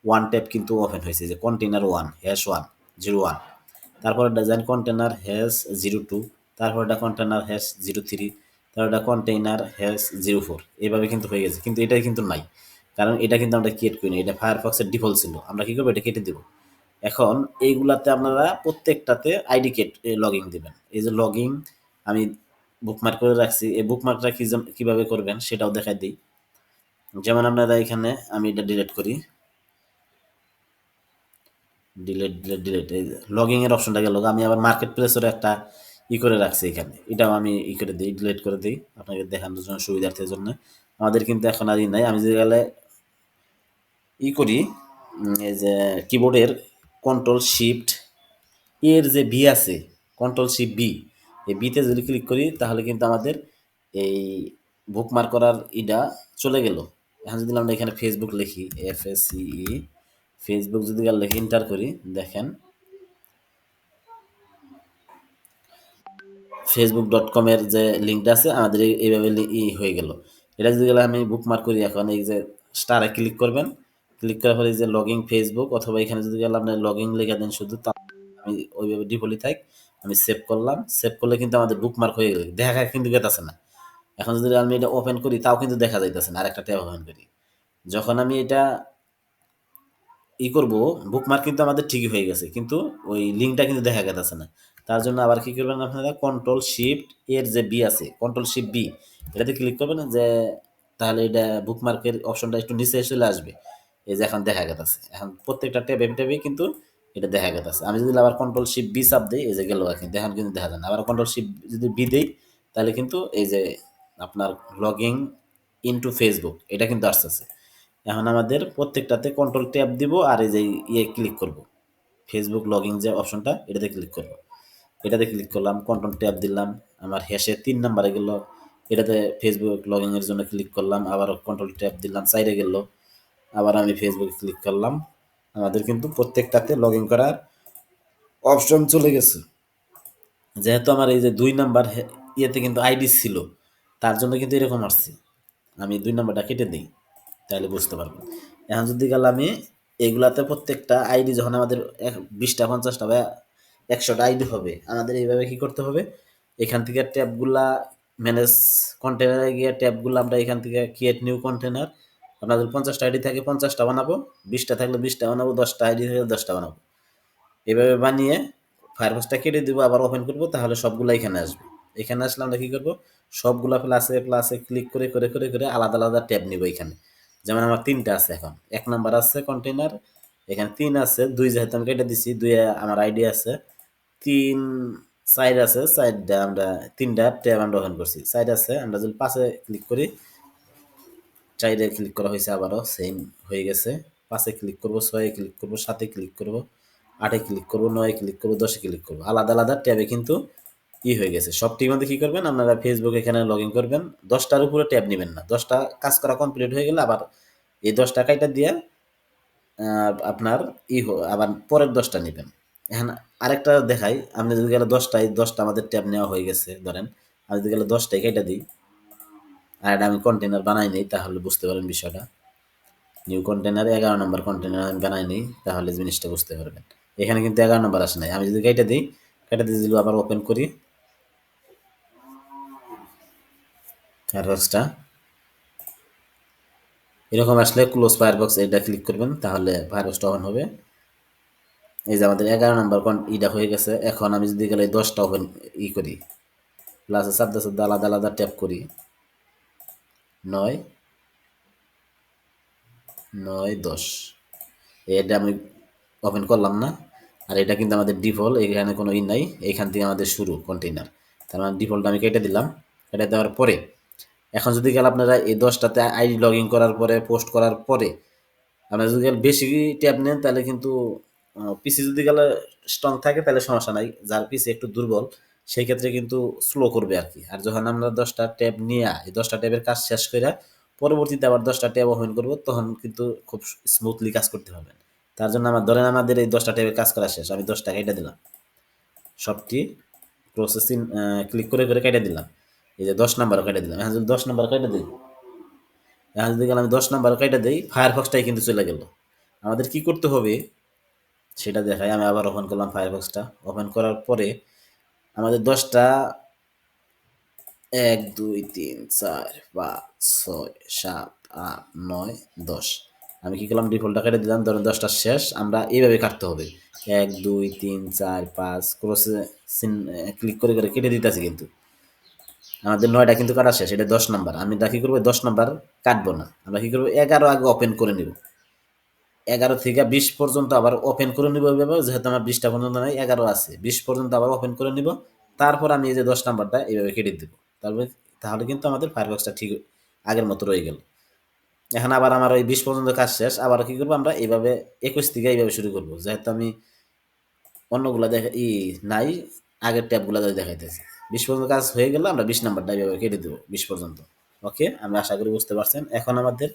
Speaker 1: ওয়ান ট্যাব কিন্তু ওপেন হয়েছে, যে কন্টেইনার ওয়ান হ্যাশ ওয়ান 01, তারপর ডিজাইন কন্টেইনার হ্যাশ 02, তারপর এটা কন্টেইনার হ্যাশ 03, তারপর এটা কন্টেইনার হ্যাশ 04, এইভাবে কিন্তু হয়ে গেছে। কিন্তু এটাই কিন্তু নাই, কারণ এটা কিন্তু আমরা ক্রিয়েট করিনি, এটা ফায়ারফক্সের ডিফল্ট ছিল। আমরা কি করবো, এটা কেটে দিব। এখন এইগুলাতে আপনারা প্রত্যেকটাতে আইডি কেট লগ ইন দেবেন। এই যে লগ ইন আমি বুকমার্ক করে রাখছি, এই বুকমার্কটা কিভাবে করবেন সেটাও দেখাই দিই। যেমন আপনারা এখানে আমি এটা ডিলিট করি, ডিলিট এই লগইন এর অপশনটা গেল, আমি আবার মার্কেট প্লেসের একটা করে রাখছি এখানে, এটাও আমি করে দিই, ডিলিট করে দিই আপনাকে দেখানোর জন্য সুবিধার্থের জন্য। আমাদের কিন্তু এখন আর নাই। আমি যে গেলে করি, এই যে কিবোর্ডের কন্ট্রোল শিফট এর যে বি আছে, কন্ট্রোল শিফট বি, এই বিতে যদি ক্লিক করি তাহলে কিন্তু আমাদের এই বুকমার্ক করার চলে গেল। এখন যদি আমরা এখানে ফেসবুক লিখি, FACE ফেসবুক যদি লিখে এন্টার করি, দেখেন facebook.com এর যে লিঙ্কটা আছে আমাদের এইভাবে হয়ে গেল। এটা যদি আমি বুকমার্ক করি, এখন এই যে স্টারে ক্লিক করবেন, ক্লিক করার পরে এই যে লগইন ফেসবুক, অথবা এখানে যদি আপনি লগইন লিখে দেন শুধু, আমি ওইভাবে ডিফল্টই থাক, আমি সেভ করলাম। সেভ করলে কিন্তু আমাদের বুকমার্ক হয়ে গেল, দেখা কিন্তু গেতেছে না। এখন যদি আমি এটা ওপেন করি তাও কিন্তু দেখা যাইতেছে না, আরেকটা ট্যাব ওপেন করি। যখন আমি এটা করব, বুকমার্ক কিন্তু আমাদের ঠিকই হয়ে গেছে, কিন্তু ওই লিঙ্কটা কিন্তু দেখা গেছে না। তার জন্য আবার কি করবেন আপনারা, কন্ট্রোল শিফট এর যে বি আছে, কন্ট্রোল শিফট বি, এটাতে ক্লিক করবেন, যে তাহলে এটা বুকমার্কের অপশনটা একটু নিচে চলে আসবে। এই যে এখন দেখা গেছে, এখন প্রত্যেকটা ট্যাবে ট্যাবে কিন্তু এটা দেখা গেছে। আমি যদি আবার কন্ট্রোল শিফট বি চাপ দিই, এই যে গেল, এখন দেখেন কিন্তু দেখা যায় না। আবার কন্ট্রোল শিফট যদি বি দেই তাহলে কিন্তু এই যে আপনার লগইন ইনটু ফেসবুক এটা কিন্তু আসতেছে। এখন আমাদের প্রত্যেকটাতে কন্ট্রোল ট্যাব দিব, আর এই যে ক্লিক করব, ফেসবুক লগইন যে অপশনটা এটাতে ক্লিক করব। এটাতে ক্লিক করলাম, কন্ট্রোল ট্যাব দিলাম, আমার হ্যাশে 3 নাম্বারে গেল, এটাতে ফেসবুক লগইন এর জন্য ক্লিক করলাম, আবার কন্ট্রোল ট্যাব দিলাম, সাইডে গেল, আবার আমি ফেসবুকে ক্লিক করলাম, আমাদের কিন্তু প্রত্যেকটাতে লগইন করার অপশন চলে গেছে। যেহেতু আমার এই যে 2 নাম্বার ইয়েতে কিন্তু আইডি ছিল, তার জন্য কিন্তু এরকম আসছে। আমি 2 নাম্বারটা কেটে দিই, তাহলে বুঝতে পারবেন। এখন যদি গেলে আমি এগুলাতে প্রত্যেকটা আইডি যখন আমাদের 20টা 50টা বা 100টা আইডি হবে, আমাদের এইভাবে কি করতে হবে, এখান থেকে ট্যাবগুলা ম্যানেজ কন্টেনারে গিয়ে ট্যাবগুলো আমরা এখান থেকে ক্রিয়েট নিউ কন্টেনার, আপনাদের 50টা আইডি থাকে 50টা বানাবো, 20টা থাকলে 20টা বানাবো, 10টা আইডি থাকলে 10টা বানাবো। এভাবে বানিয়ে ফায়ারফক্সটা কেটে দিব, আবার ওপেন করব, তাহলে সবগুলা এখানে আসবে। এখানে আসলে আমরা কি করব, সবগুলা প্লাসে প্লাসে ক্লিক করে করে করে করে আলাদা আলাদা ট্যাব নিব এখানে। যেমন আমার 3টা আছে, এখন 1 নাম্বার আছে কন্টেইনার, এখানে 3 আছে, 2 যেহেতু আমি কেটে দিছি, 2 আমার আইডি আছে, 3 সাইড আছে, সাইডটা আমরা 3টা ট্যাব আমরা ওপেন করছি, সাইড আছে। আমরা যদি 5-এ ক্লিক করি, 4-এ ক্লিক করা হয়েছে, আবারও সেম হয়ে গেছে। 5-এ ক্লিক করব, 6-এ ক্লিক করব, 7-এ ক্লিক করব, 8-এ ক্লিক করব, 9-এ ক্লিক করব, 10-এ ক্লিক করব, আলাদা আলাদা ট্যাবে কিন্তু হয়ে গেছে। সবটির মধ্যে কি করবেন আপনারা, ফেসবুক এখানে লগ ইন করবেন, 10টার উপরে ট্যাব নেবেন না, 10টা কাজ করা কমপ্লিট হয়ে গেলে আবার এই 10 টাকাটা দিয়ে আপনার আবার পরের 10টা নেবেন। এখন আরেকটা দেখাই, আপনি যদি গেলে 10টা আমাদের ট্যাব নেওয়া হয়ে গেছে ধরেন, আমি যদি গেলে 10টাই কেটে দিই, আর এটা আমি কন্টেনার বানাই নেই, তাহলে বুঝতে পারেন বিষয়টা। নিউ কন্টেনারে 11 নম্বর কন্টেনার আমি বানাই নিই, তাহলে জিনিসটা বুঝতে পারবেন। এখানে কিন্তু 11 নম্বর আসে নাই, আমি যদি কেটে দিই, কেটে দিয়ে দিল, আবার ওপেন করি ফায়ারবক্সটা, এরকম আসলে ক্লোজ ফায়ারবক্স এটা ক্লিক করবেন, তাহলে ফায়ারবক্সটা অন হবে। এই যে আমাদের 11 নম্বর হয়ে গেছে। এখন আমি যদি গেলে 10টা ওপেন করি, প্লাসে সাবদা সাবদা আলাদা আলাদা ট্যাপ করি, 9 9 10, এটা আমি ওপেন করলাম না। আর এটা কিন্তু আমাদের ডিফল্ট, এখানে কোনো নাই, এইখান থেকে আমাদের শুরু কন্টেইনার, তার মানে ডিফল্ট আমি কেটে দিলাম। কেটে দেওয়ার পরে এখন যদি গেলে আপনারা এই 10টাতে আইডি লগ ইন করার পরে, পোস্ট করার পরে আপনারা যদি গেলে বেশি ট্যাব নেন, তাহলে কিন্তু পিসি যদি গেলে স্ট্রং থাকে তাহলে সমস্যা নাই, যার পিসি একটু দুর্বল সেই ক্ষেত্রে কিন্তু স্লো করবে আর কি। আর যখন আমরা 10টা ট্যাব নিয়ে এই 10টা ট্যাবের কাজ শেষ করে পরবর্তীতে আবার 10টা ট্যাব ওপেন করব, তখন কিন্তু খুব স্মুথলি কাজ করতে পারবেন। তার জন্য ধরেন আমাদের এই 10টা ট্যাবে কাজ করা শেষ, আমি 10টা কেটে দিলাম, সবটি প্রসেসিং ক্লিক করে করে কেটে দিলাম। এই যে 10 নাম্বারও কেটে দিলাম। এখন যদি 10 নাম্বার কেটে দিই, এখন যদি আমি 10 নাম্বারও কেটে দিই, ফায়ারফক্সটাই কিন্তু চলে গেল। আমাদের কি করতে হবে সেটা দেখাই। আমি আবার ওপেন করলাম ফায়ারফক্সটা। ওপেন করার পরে আমাদের 10টা 1 2 3 4 5 6 7 8 9 10, আমি কি করলাম ডিফল্টটা কেটে দিলাম। ধরেন 10টা শেষ, আমরা এইভাবে কাটতে হবে 1 2 3 4 5 ক্রসে ক্লিক করে করে কেটে দিতেছি। কিন্তু আমাদের 9টা কিন্তু কাটা শেষ, এটা 10 নাম্বার। আমি কি করবো 10 নাম্বার কাটবো না, আমরা কি করবো 11 আগে ওপেন করে নিব। 11 থেকে 20 পর্যন্ত আবার ওপেন করে নিব এইভাবে, যেহেতু আমার 20টা পর্যন্ত নাই, 11 আছে, 20 পর্যন্ত আবার ওপেন করে নিব। তারপর আমি এই যে 10 নাম্বারটা এইভাবে কেটে দিব। তাহলে তাহলে কিন্তু আমাদের ফায়ারফক্সটা ঠিক আগের মতো রয়ে গেল। এখন আবার আমার ওই 20 পর্যন্ত কাজ শেষ, আবার কি করবো আমরা এইভাবে 21 থেকে এইভাবে শুরু করবো, যেহেতু আমি অন্যগুলা দেখা নাই, আগের ট্যাবগুলা দেখাইতেছি। 20 পর্যন্ত কাজ হয়ে গেলে আমরা 20 নাম্বারটা এইভাবে কেটে দেবো 20 পর্যন্ত। ওকে, আমি আশা করি বুঝতে পারছেন। এখন আমাদের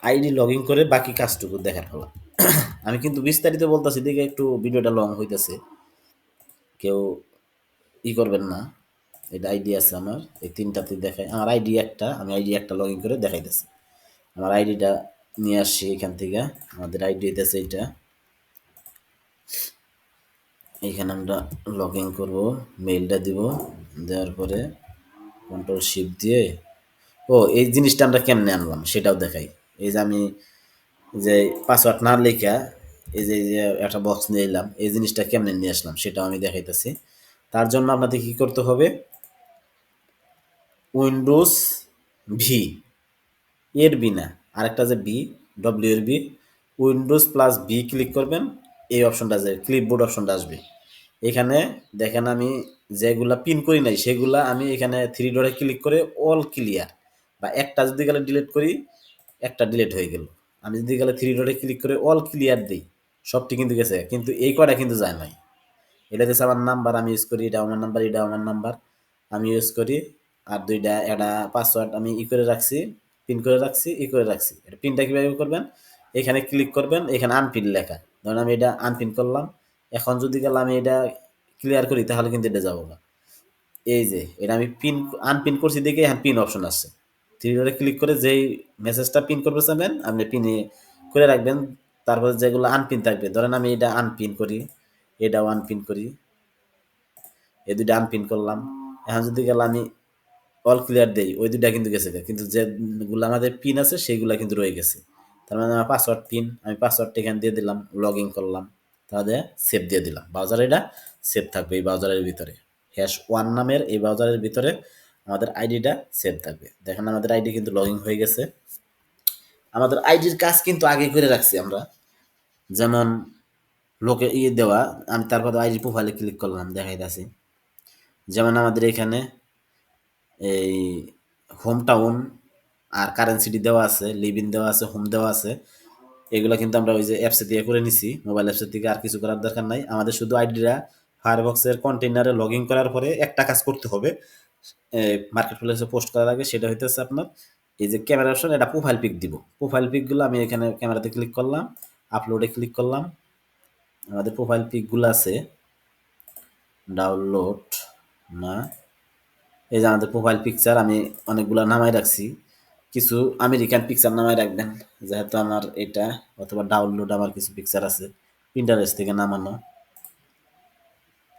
Speaker 1: আইডি লগ ইন করে বাকি কাজটুকু দেখার ফলা। আমি কিন্তু বিস্তারিত বলতেছি দেখে একটু ভিডিওটা লং হইতেছে, কেউ করবেন না। এটা আইডি আছে আমার, এই 3টাতে দেখাই। আমার আইডি একটা, আমি আইডি একটা লগ ইন করে দেখাইতেছি। আমার আইডিটা নিয়ে আসছি এখান থেকে। আমাদের আইডি হইতেছে এইটা। এইখানে আমরা লগ ইন করবো, মেইলটা দিব, দেওয়ার পরে কন্ট্রোল শিফট দিয়ে, এই জিনিসটা আমরা কেমনে আনলাম সেটাও দেখাই। এই যে আমি যে পাসওয়ার্ড না লেখা এই যে একটা বক্স নিয়ে এলাম, এই জিনিসটা কেমনে নিয়ে আসলাম সেটাও আমি দেখাইতেছি। তার জন্য আপনাদের কি করতে হবে, উইন্ডোজ ভি এর বি না, আরেকটা যে বি, ডব্লিউ এর B, windows plus V click করবেন। এই অপশনটা যে ক্লিপবোর্ড অপশনটা আসবে, এখানে দেখেন আমি যেগুলা পিন করি নাই সেগুলা আমি এখানে থ্রি ডটে ক্লিক করে অল ক্লিয়ার, বা একটা যদি গেলে ডিলিট করি, একটা ডিলিট হয়ে গেল। আমি যদি গেলে থ্রি ডটে ক্লিক করে অল ক্লিয়ার দিই, সবটি কিন্তু গেছে, কিন্তু এই কয়টা কিন্তু যায় নাই। এটা হচ্ছে আমার নাম্বার, আমি ইউজ করি, এটা আমার নাম্বার, এটা আমার নাম্বার আমি ইউজ করি। আর দুইটা একটা পাসওয়ার্ড আমি করে রাখছি, পিন করে রাখছি, করে রাখছি। এটা পিনটা কীভাবে করবেন, এখানে ক্লিক করবেন, এখানে আনপিন লেখা, ধরেন আমি এটা আনপিন করলাম। এখন যদি গেলে আমি এটা ক্লিয়ার করি তাহলে কিন্তু এটা যাবো না। এই যে এটা আমি পিন আনপিন করছি দেখে এখন পিন অপশন আসছে, থ্রি ডটে ক্লিক করে যেই মেসেজটা পিন করবে চাবেন আপনি পিনে করে রাখবেন। তারপরে যেগুলো আনপিন থাকবে, ধরেন আমি এটা আনপিন করি, এটাও আনপিন করি, এই দুইটা আনপিন করলাম। এখন যদি গেলে আমি অল ক্লিয়ার দেই, ওই দুইটা কিন্তু গেছে, কিন্তু যেগুলো আমাদের পিন আছে সেইগুলা কিন্তু রয়ে গেছে। তার মানে আমার পাসওয়ার্ড পিন, আমি পাসওয়ার্ডটা এখানে দিয়ে দিলাম, লগ ইন করলাম, তাহলে সেভ দিয়ে দিলাম। ব্রাউজারে এটা সেভ থাকবে, এই ব্রাউজারের ভিতরে #1 নামের এই ব্রাউজারের ভিতরে আমাদের আইডিটা সেভ থাকবে। দেখেন আমাদের আইডি কিন্তু লগ ইন হয়ে গেছে। আমাদের আইডির কাজ কিন্তু আগে করে রাখছি আমরা, যেমন লোকে দেওয়া। আমি তারপর আইডি প্রোফাইলে ক্লিক করলাম, দেখাইতেছি। যেমন আমাদের এখানে এই হোম টাউন আর কারেন্ট সিটি দেওয়া আছে, লিভ ইন দেওয়া আছে, হোম দেওয়া আছে। এগুলো কিন্তু আমরা ওই যে অ্যাপসে থেকে করে নিছি, মোবাইল অ্যাপসের থেকে, আর কিছু করার দরকার নাই। আমাদের শুধু আইডিটা ফায়ারবক্সের কন্টেইনারে লগ ইন করার পরে একটা কাজ করতে হবে মার্কেট প্লেসে পোস্ট করার আগে, সেটা হইতেছে আপনার এই যে ক্যামেরা অপশন, এটা প্রোফাইল পিক দিব। প্রোফাইল পিকগুলো আমি এখানে ক্যামেরাতে ক্লিক করলাম, আপলোডে ক্লিক করলাম। আমাদের প্রোফাইল পিকগুলো আছে, ডাউনলোড না, এই যে আমাদের প্রোফাইল পিকচার আমি অনেকগুলো নামাই রাখছি। কিছু আমেরিকান পিকচার নামাই রাখবেন, যেহেতু আমার এটা, অথবা ডাউনলোড আমার কিছু পিকচার আছে পিন্টারেস্ট থেকে নামানো।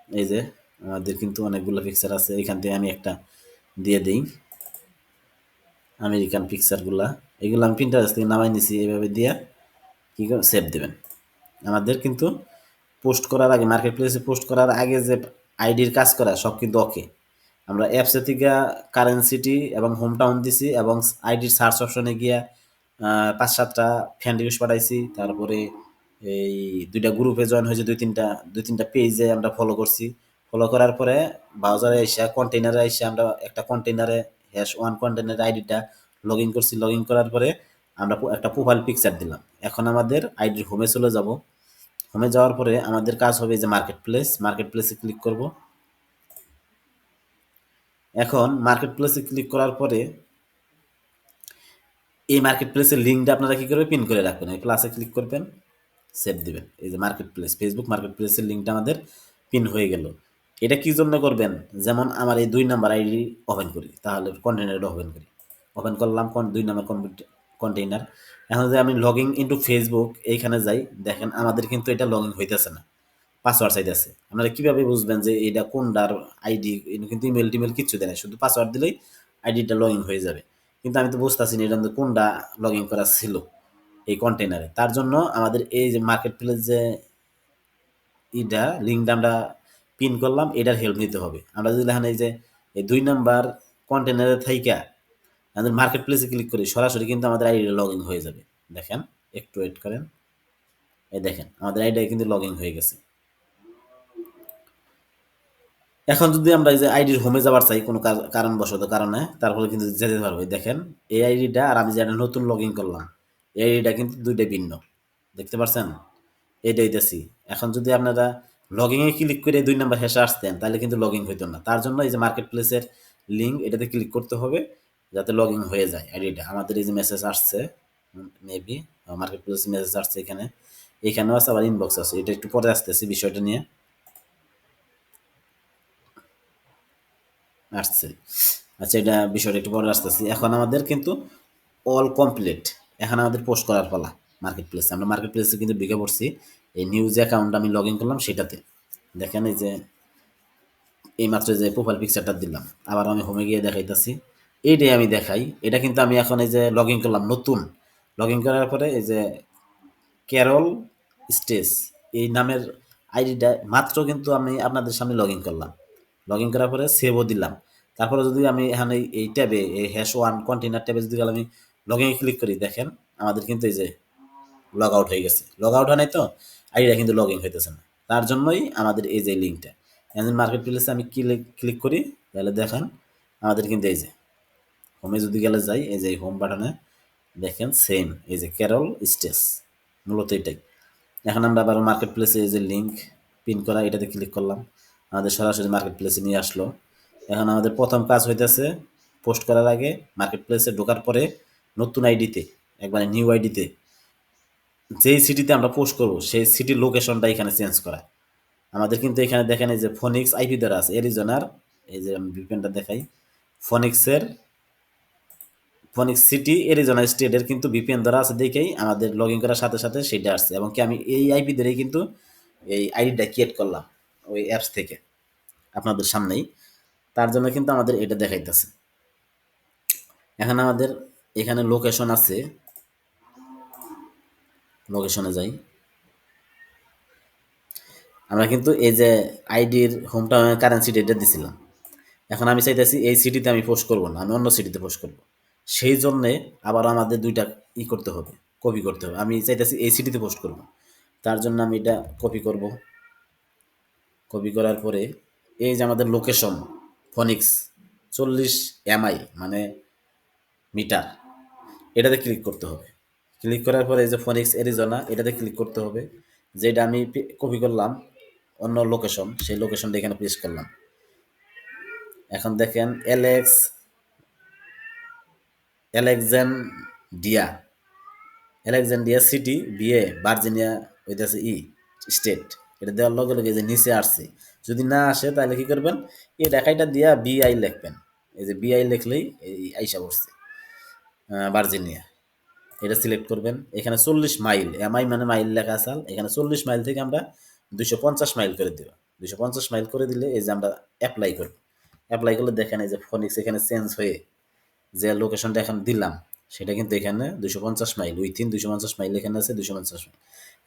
Speaker 1: এই যে আমাদের কিন্তু অনেকগুলো পিকচার আছে, এখান থেকে আমি একটা দিয়ে দিই আমেরিকান পিকচারগুলা। এগুলো আমি পিন্টারেস্ট থেকে নামাই নিছি, এইভাবে দিয়ে কী করে সেভ দেবেন। আমাদের কিন্তু পোস্ট করার আগে, মার্কেট প্লেসে পোস্ট করার আগে যে আইডির কাজ করা সব কিন্তু ওকে। আমরা অ্যাপসে থেকে কারেন্সিটি এবং হোম টাউন দিছি, এবং আইডির সার্চ অপশনে গিয়া 5-7টা ফ্রেন্ড রিকোয়েস্ট পাঠাইছি। তারপরে এই দুইটা গ্রুপে জয়েন হয়েছে, দুই তিনটা পেজে আমরা ফলো করছি। ফলো করার পরে ব্রাউজারে এসে কন্টেইনারে এসে আমরা একটা কন্টেইনারে #1 কন্টেইনার আইডিটা লগ ইন করছি। লগ ইন করার পরে আমরা একটা প্রোফাইল পিকচার দিলাম। এখন আমাদের আইডির হোমে চলে যাব। হোমে যাওয়ার পরে আমাদের কাজ হবে যে মার্কেট প্লেসে ক্লিক করব। এখন মার্কেট প্লেসে ক্লিক করার পরে এই মার্কেট প্লেসের লিঙ্কটা আপনারা কি করবেন, পিন করে রাখবেন। এই প্লাসে ক্লিক করবেন, সেভ দিবেন। এই যে মার্কেট প্লেস, ফেসবুক মার্কেট প্লেসের লিঙ্কটা আমাদের পিন হয়ে গেল। এটা কি জন্য করবেন? যেমন আমার এই ২ নাম্বার আইডি ওপেন করি, তাহলে কন্টেইনারটা ওপেন করি। ওপেন করলাম ২ নাম্বার কন্টেইনার। এখন যদি আমি লগইন ইনটু ফেসবুক এইখানে যাই, দেখেন আমাদের কিন্তু এটা লগইন হইতেছে না, পাসওয়ার্ড চাইতেছে। আপনারা কিভাবে বুঝবেন যে এটা কোনটার আইডি? এটা কিন্তু ইমেল টিমেল কিচ্ছু দেয় না, শুধু পাসওয়ার্ড দিলেই আইডিটা লগইন হয়ে যাবে। কিন্তু আমি তো বুঝতেছি না এটার মধ্যে কোনটা লগইন করা ছিল এই কন্টেইনারে। তার জন্য আমাদের এই যে মার্কেট প্লেস যে ইটা লিঙ্কটা আমরা পিন করলাম, এটার হেল্প নিতে হবে। আমরা যদি দেখেন এই যে এই ২ নাম্বার কন্টেইনারে থাইকা আমাদের মার্কেট প্লেসে ক্লিক করি, সরাসরি কিন্তু আমাদের আইডি লগইন হয়ে যাবে। দেখেন, একটু ওয়েট করেন। এই দেখেন আমাদের আইডি কিন্তু লগইন হয়ে গেছে। এখন যদি আমরা এই যে আইডির হোমে যাবার চাই কোনো কারণবশত কারণে, তারপরে কিন্তু যেতে পারবো। এই দেখেন এই আইডিটা আর আমি যে একটা নতুন লগ ইন করলাম, এই আইডিটা কিন্তু দুইটাই ভিন্ন। দেখতে পারছেন? এইটাই দিতেছি। এখন যদি আপনারা লগ ইনে ক্লিক করে ২ নাম্বার হ্যাশে আসতেন, তাহলে কিন্তু লগ ইন হইতো না। তার জন্য এই যে মার্কেট প্লেসের লিঙ্ক, এটাতে ক্লিক করতে হবে যাতে লগ ইন হয়ে যায় আইডিটা। আমাদের এই যে মেসেজ আসছে, মেবি মার্কেট প্লেসে মেসেজ আসছে এখানে, এখানেও আছে, আবার ইনবক্স আছে। এটা একটু পরে আসতেছি বিষয়টা নিয়ে। আসছে। আচ্ছা, এটা বিষয়টা একটু পরে আসতেছি। এখন আমাদের কিন্তু অল কমপ্লিট। এখন আমাদের পোস্ট করার পালা মার্কেট প্লেসে। আমরা মার্কেট প্লেসে কিন্তু ঢুকে পড়ছি। এই নিউজ অ্যাকাউন্ট আমি লগ ইন করলাম সেটাতে। দেখেন এই যে এইমাত্র যে প্রোফাইল পিকচারটা দিলাম, আবার আমি হোমে গিয়ে দেখাইতেছি। এইটাই আমি দেখাই। এটা কিন্তু আমি এখন এই যে লগ ইন করলাম নতুন। লগ ইন করার পরে এই যে ক্যারল স্টেজ এই নামের আইডিটা মাত্র কিন্তু আমি আপনাদের সামনে লগ ইন করলাম। লগ ইন করার পরে সেভও দিলাম। তারপরে যদি আমি এখানে এই ট্যাবে এই হ্যাশ ওয়ান কন্টেনার ট্যাবে যদি আমি লগ ইন ক্লিক করি, দেখেন আমাদের কিন্তু এই যে লগ আউট হয়ে গেছে। লগ আউট হয় নাই তো, আইডিটা কিন্তু লগ ইন হইতেছে না। তার জন্যই আমাদের এই যে লিঙ্কটা। এখন মার্কেট প্লেসে আমি ক্লিক করি, তাহলে দেখেন আমাদের কিন্তু এই যে হোমে যদি গেলে যাই, এই যে হোম বাটনে দেখেন সেম এই যে ক্যারল স্টেজ, মূলত এটাই। এখন আমরা আবার মার্কেট প্লেসে এই যে লিঙ্ক পিন করা, এটাতে ক্লিক করলাম, আমাদের সরাসরি মার্কেট প্লেসে নিয়ে আসলো। এখন আমাদের প্রথম কাজ হইতেছে পোস্ট করার আগে মার্কেট প্লেসে ঢোকার পরে নতুন আইডিতে, একবারে নিউ আইডিতে যেই সিটিতে আমরা পোস্ট করব সেই সিটির লোকেশনটা এখানে চেঞ্জ করা। আমাদের কিন্তু এখানে দেখেন এই যে ফোনিক্স আইপি দ্বারা আছে এরিজোনার। এই যে আমি ভিপিএনটা দেখাই, ফোনিক্সের ফোনিক্স সিটি এরিজোনা স্টেটের কিন্তু ভিপিএন দ্বারা আছে দেখেই আমাদের লগ ইন করার সাথে সাথে সেটা আসছে। এবং কি আমি এই আইপি ধরেই কিন্তু এই আইডিটা ক্রিয়েট করলাম ওই অ্যাপস থেকে আপনাদের সামনেই। তার জন্য কিন্তু আমাদের এটা দেখাইতেছে। এখন আমাদের এখানে লোকেশন আছে, লোকেশনে যাই। আমরা কিন্তু এই যে আইডির হোম টাউনের কারেন্সি ডেটা দিছিলাম। এখন আমি চাইতেছি এই সিটিতে আমি পোস্ট করব না, আমি অন্য সিটিতে পোস্ট করব। সেই জন্যে আবার আমাদের দুইটা করতে হবে, কপি করতে হবে। আমি চাইতেছি এই সিটিতে পোস্ট করব। তার জন্য আমি এটা কপি করব। কপি করার পরে এই যে আমাদের লোকেশন ফনিক্স 40 MI মানে মিটার, এটাতে ক্লিক করতে হবে। ক্লিক করার পরে এই যে ফনিক্স এরিজোনা এটাতে ক্লিক করতে হবে। যেটা আমি কপি করলাম অন্য লোকেশন, সেই লোকেশনটা এখানে পেস্ট করলাম। এখন দেখেন অ্যালেকজান্ডিয়া অ্যালেকজান্ড্রিয়া সিটি বিএ ভার্জিনিয়া হইতেছে স্টেট। এটা দেওয়ার লগে লগে যে নিচে আসছে, যদি না আসে তাহলে কি করবেন, এই রেখাইটা দিয়া বিআই লিখবেন। এই যে বিআই লিখলেই এই আইসা পড়ছে ভার্জিনিয়া। এটা সিলেক্ট করবেন। এখানে 40 মাইল, এমআই মানে মাইল লেখা আছে, এখানে 40 মাইল থেকে আমরা 250 মাইল করে দেব। 250 মাইল করে দিলে এই যে আমরা অ্যাপ্লাই করব। অ্যাপ্লাই করলে দেখেন এই যে ফোনিক্স এখানে চেঞ্জ হয়ে যে লোকেশনটা এখন দিলাম সেটা কিন্তু এখানে 250 মাইল, উইথিন 250 মাইল এখানে আছে 250 মাইল।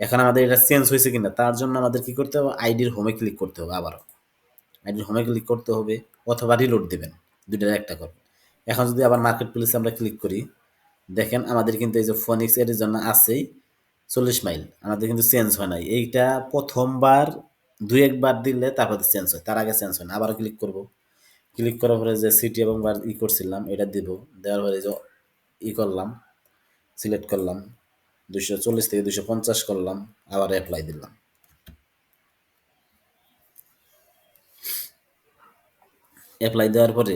Speaker 1: এখন আমাদের এটা চেঞ্জ হয়েছে কিনা তার জন্য আমাদের কি করতে হবে, আইডির হোমে ক্লিক করতে হবে। আবারও আইডির হোমে ক্লিক করতে হবে অথবা রিলোড দেবেন, দুইটার একটা করবেন। এখন যদি আবার মার্কেট প্লেসে আমরা ক্লিক করি, দেখেন আমাদের কিন্তু এই যে ফোনিক্স এর জন্য আছেই 40 মাইল, আমাদের কিন্তু চেঞ্জ হয় নাই। এইটা প্রথমবার দুই একবার দিলে তারপরে চেঞ্জ হয়, তার আগে চেঞ্জ হয় না। আবার ক্লিক করব। ক্লিক করার পরে যে সিটি এবং বার করছিলাম এটা দিব। দেওয়ার পরে যে করলাম, সিলেক্ট করলাম, 240 থেকে 250 করলাম, আবার অ্যাপ্লাই দিলাম। অ্যাপ্লাই দেওয়ার পরে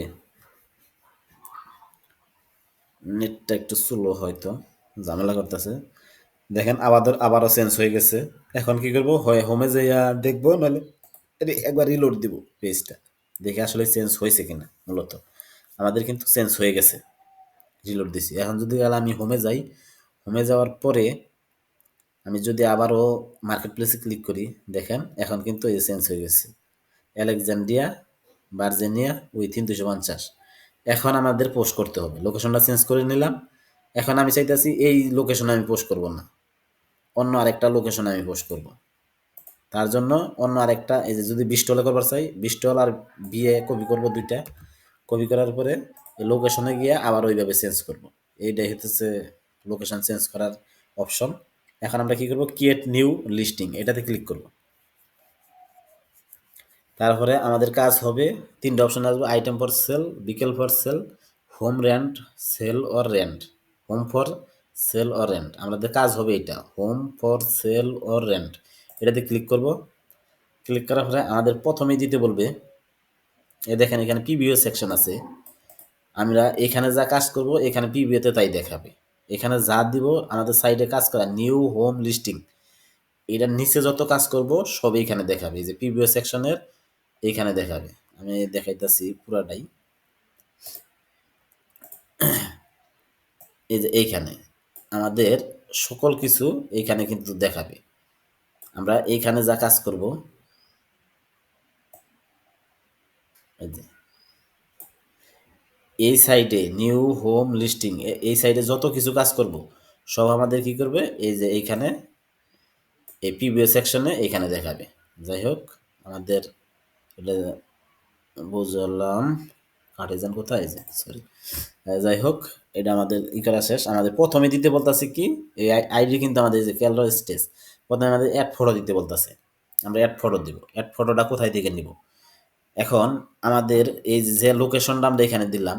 Speaker 1: নেটটা একটু স্লো, হয়তো ঝামেলা করতেছে। দেখেন আবারও চেঞ্জ হয়ে গেছে। এখন কি করব, হয় হোমে যাইয়া দেখবো, নাহলে একবার রিলোড দিব পেজটা, দেখে আসলে চেঞ্জ হয়েছে কিনা। মূলত আমাদের কিন্তু চেঞ্জ হয়ে গেছে, রিলোড দিছি। এখন যদি আমি হোমে যাই, হোমে যাওয়ার পরে আমি যদি আবারও মার্কেট প্লেসে ক্লিক করি, দেখেন এখন কিন্তু এই চেঞ্জ হয়ে গেছে, আলেকজান্ড্রিয়া ভার্জিনিয়া উইথিন 250। এখন আমাদের পোস্ট করতে হবে, লোকেশনটা চেঞ্জ করে নিলাম। এখন আমি চাইতেছি এই লোকেশনে আমি পোস্ট করব না, অন্য আরেকটা লোকেশনে আমি পোস্ট করব। তার জন্য অন্য আরেকটা, এই যে যদি 20 করবার চাই, 20 আর বিয়ে কপি করব দুইটা, কপি করার পরে এই লোকেশনে গিয়ে আবার ওইভাবে চেঞ্জ করব। এইটাই হচ্ছে লোকেশন চেঞ্জ করার অপশন। এখন আমরা কি করব, ক্রিয়েট নিউ লিস্টিং, এটাতে ক্লিক করব। তারপরে আমাদের কাজ হবে, তিনটা অপশন আসবে, item for sale, vehicle for sale, home rent, sale or rent. Home for sale or rent, আমাদের কাজ হবে এটা, home for sale or rent. এটাতে ক্লিক করব। ক্লিক করার পরে আমাদের প্রথমেই দিতে বলবে, এ দেখেন এখানে পিবিও সেকশন আছে। আমরা এখানে যা কাজ করব এখানে পিবিওতে তাই দেখাবে। এখানে যা দিব আমাদের সাইডে কাজ করা নিউ হোম লিস্টিং, এটার নিচে যত কাজ করব সব এইখানে দেখাবে। এই যে পিবিও সেকশনের এইখানে দেখাবে। আমি দেখাইতেছি পুরাটাই। এই যে এইখানে আমাদের সকল কিছু এইখানে কিন্তু দেখাবে। আমরা এইখানে যা কাজ করব, এই যে এই সাইডে নিউ হোম লিস্টিং, এই সাইডে যত কিছু কাজ করব সব আমাদের কি করবে, এই যে এইখানে এই পিবিও সেকশনে এইখানে দেখাবে। যাই হোক, আমাদের এটা বুঝলাম, আর্টিজান কোথায়, যে সরি। যাই হোক, এটা আমাদের ই করা শেষ। আমাদের প্রথমে দিতে বলতেছে কি, এই আইডি কিন্তু আমাদের যে ক্যালর স্টেজ, প্রথমে আমাদের অ্যাড ফটো দিতে বলতেছে। আমরা অ্যাড ফটো দিব। অ্যাড ফটোটা কোথায় থেকে নিব? এখন আমাদের এই যে লোকেশনটা আমরা এখানে দিলাম,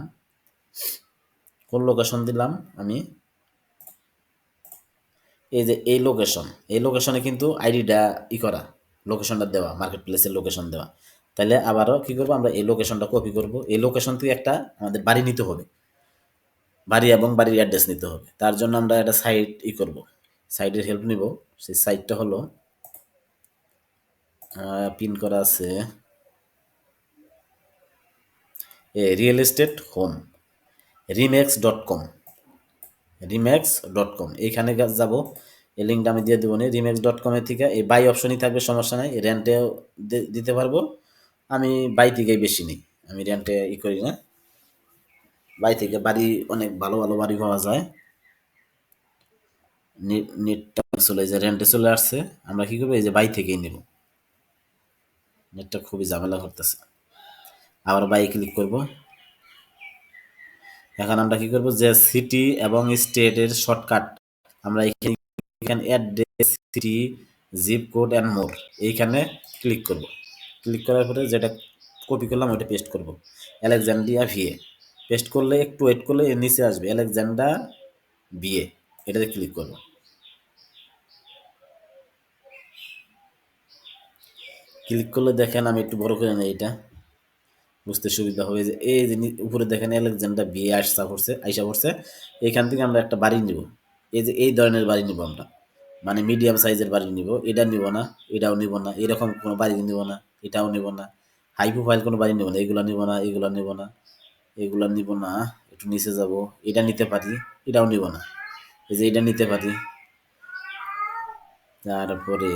Speaker 1: কোন লোকেশন দিলাম আমি, এই যে এই লোকেশন, এই লোকেশনে কিন্তু আইডিটা ই করা, লোকেশনটা দেওয়া, মার্কেট প্লেসের লোকেশন দেওয়া। তাহলে আবারও কি করবো, আমরা এই লোকেশনটা কপি করব। এই লোকেশন থেকে একটা আমাদের বাড়ি নিতে হবে, বাড়ি এবং বাড়ির অ্যাড্রেস নিতে হবে। তার জন্য আমরা একটা সাইট ই করব, সাইটের হেল্প নিব। সেই সাইটটা হলো, পিন করা আছে, রিয়েল এস্টেট হোম রিম্যাক্স.com, রিম্যাক্স.com, এইখানে যাব। এই লিঙ্কটা আমি দিয়ে দেবো। রিম্যাক্স.com এর থেকে এই বাই অপশনই থাকবে, সমস্যা নাই, রেন্টেও দিতে পারবো। আমি বাই থেকেই বেশি নিই, আমি রেন্টে ই করি না। বাই থেকে বাড়ি অনেক ভালো ভালো বাড়ি পাওয়া যায়। নেটটা চলে যায়, রেন্টে চলে আসছে। আমরা কি করবো, এই যে বাই থেকেই নেব। নেটটা খুবই ঝামেলা করতেছে। আবার বাই ক্লিক করব। এখন আমরা কি করব, যে সিটি এবং স্টেটের শর্টকাট, আমরা এখানে address, city, zip code and more, এইখানে ক্লিক করব। ক্লিক করার পরে যেটা কপি করলাম ওইটা পেস্ট করব, আলেকজান্ড্রিয়া ভিএ। পেস্ট করলে একটু ওয়েট করলে এর নিচে আসবে আলেকজান্ডার ভিএ, এটাতে ক্লিক করব। ক্লিক করলে দেখেন, আমি একটু বড় করে নিই, এটা বুঝতে সুবিধা হবে। যে এই যে উপরে দেখেন আলেকজান্ডার ভিএ আইসা পড়ছে। এইখান থেকে আমরা একটা বাড়ি নিব, এই যে এই ধরনের বাড়ি নিব আমরা, মানে মিডিয়াম সাইজের বাড়ি নিব। এটা নিব না, এটাও নিব না, এরকম কোনো বাড়ি নিব না, এটাও নিব না, হাই প্রোফাইল কোনো বাড়ি নিব না, এগুলো নিব না, এগুলো নিব না, এগুলো নিব না। একটু নিচে যাব, এটা নিতে পারি, এটাও নিব না, এই যে এটা নিতে পারি। তারপরে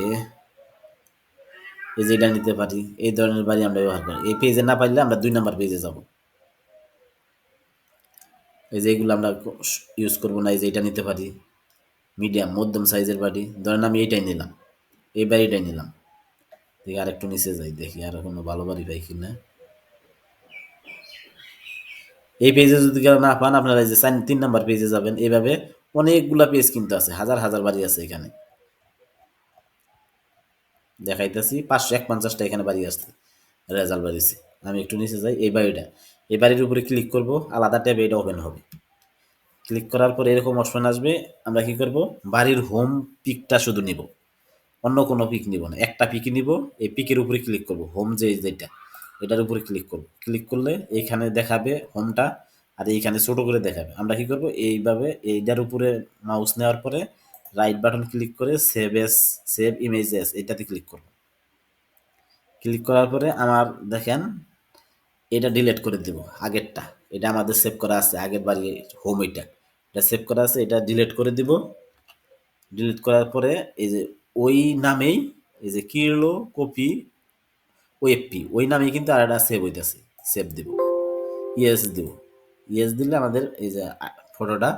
Speaker 1: এই যে এটা নিতে পারি। এই ধরনের বাড়ি আমরা ব্যবহার করি। এই পেজে না পারলে আমরা 2 নাম্বার পেজে যাব। এই যে এগুলো আমরা ইউজ করবো না, এই যে এটা নিতে পারি, মিডিয়াম মধ্যম সাইজের বাড়ি। ধরেন আমি এইটাই নিলাম, এই বাড়িটাই নিলাম। দেখি আর একটু নিচে যাই, দেখি আর কোনো ভালো বাড়ি পাই কিনা। এই পেজে যদি কেউ না পান, আপনারা এই যে 3 নাম্বার পেজে যাবেন। এইভাবে অনেকগুলা পেজ কিন্তু আছে, হাজার হাজার বাড়ি আছে এখানে। দেখাইতেছি 551টা এখানে বাড়ি আসছে, রেজাল্ট বাড়িছে। আমি একটু নিচে যাই, এই বাড়িটা, এই বাড়ির উপরে ক্লিক করব, আলাদা ট্যাবে এটা ওপেন হবে। ক্লিক করার পর এরকম অপশন আসবে। আমরা কি করব, বাড়ির হোম পিকটা শুধু নিব, অন্য কোনো পিক নিব না, একটা পিকই নিব। এই পিকের উপরে ক্লিক করব, হোম যেটা, এটার উপরে ক্লিক করব। ক্লিক করলে এইখানে দেখাবে হোমটা, আর এইখানে ছোট করে দেখাবে। আমরা কি করব, এইভাবে এইটার উপরে মাউস নেওয়ার পরে রাইট বাটন ক্লিক করে সেভ ইমেজেস এটাতে ক্লিক করব। ক্লিক করার পরে আমার দেখেন এটা ডিলিট করে দিব আগেরটা, এটা আমাদের সেভ করা আছে আগের বাড়ি হোম, এটা সেভ করা আছে, এটা ডিলিট করে দিব। ডিলিট করার পরে এই যে ওই নামেই এই যে কিরলো কপি ওএফপি ওই নামেই কিন্তু আর একটা সেভ হইতেছে, সেভ দিব, ইয়েস দিব। ইয়েস দিলে আমাদের এই যে ফটোটা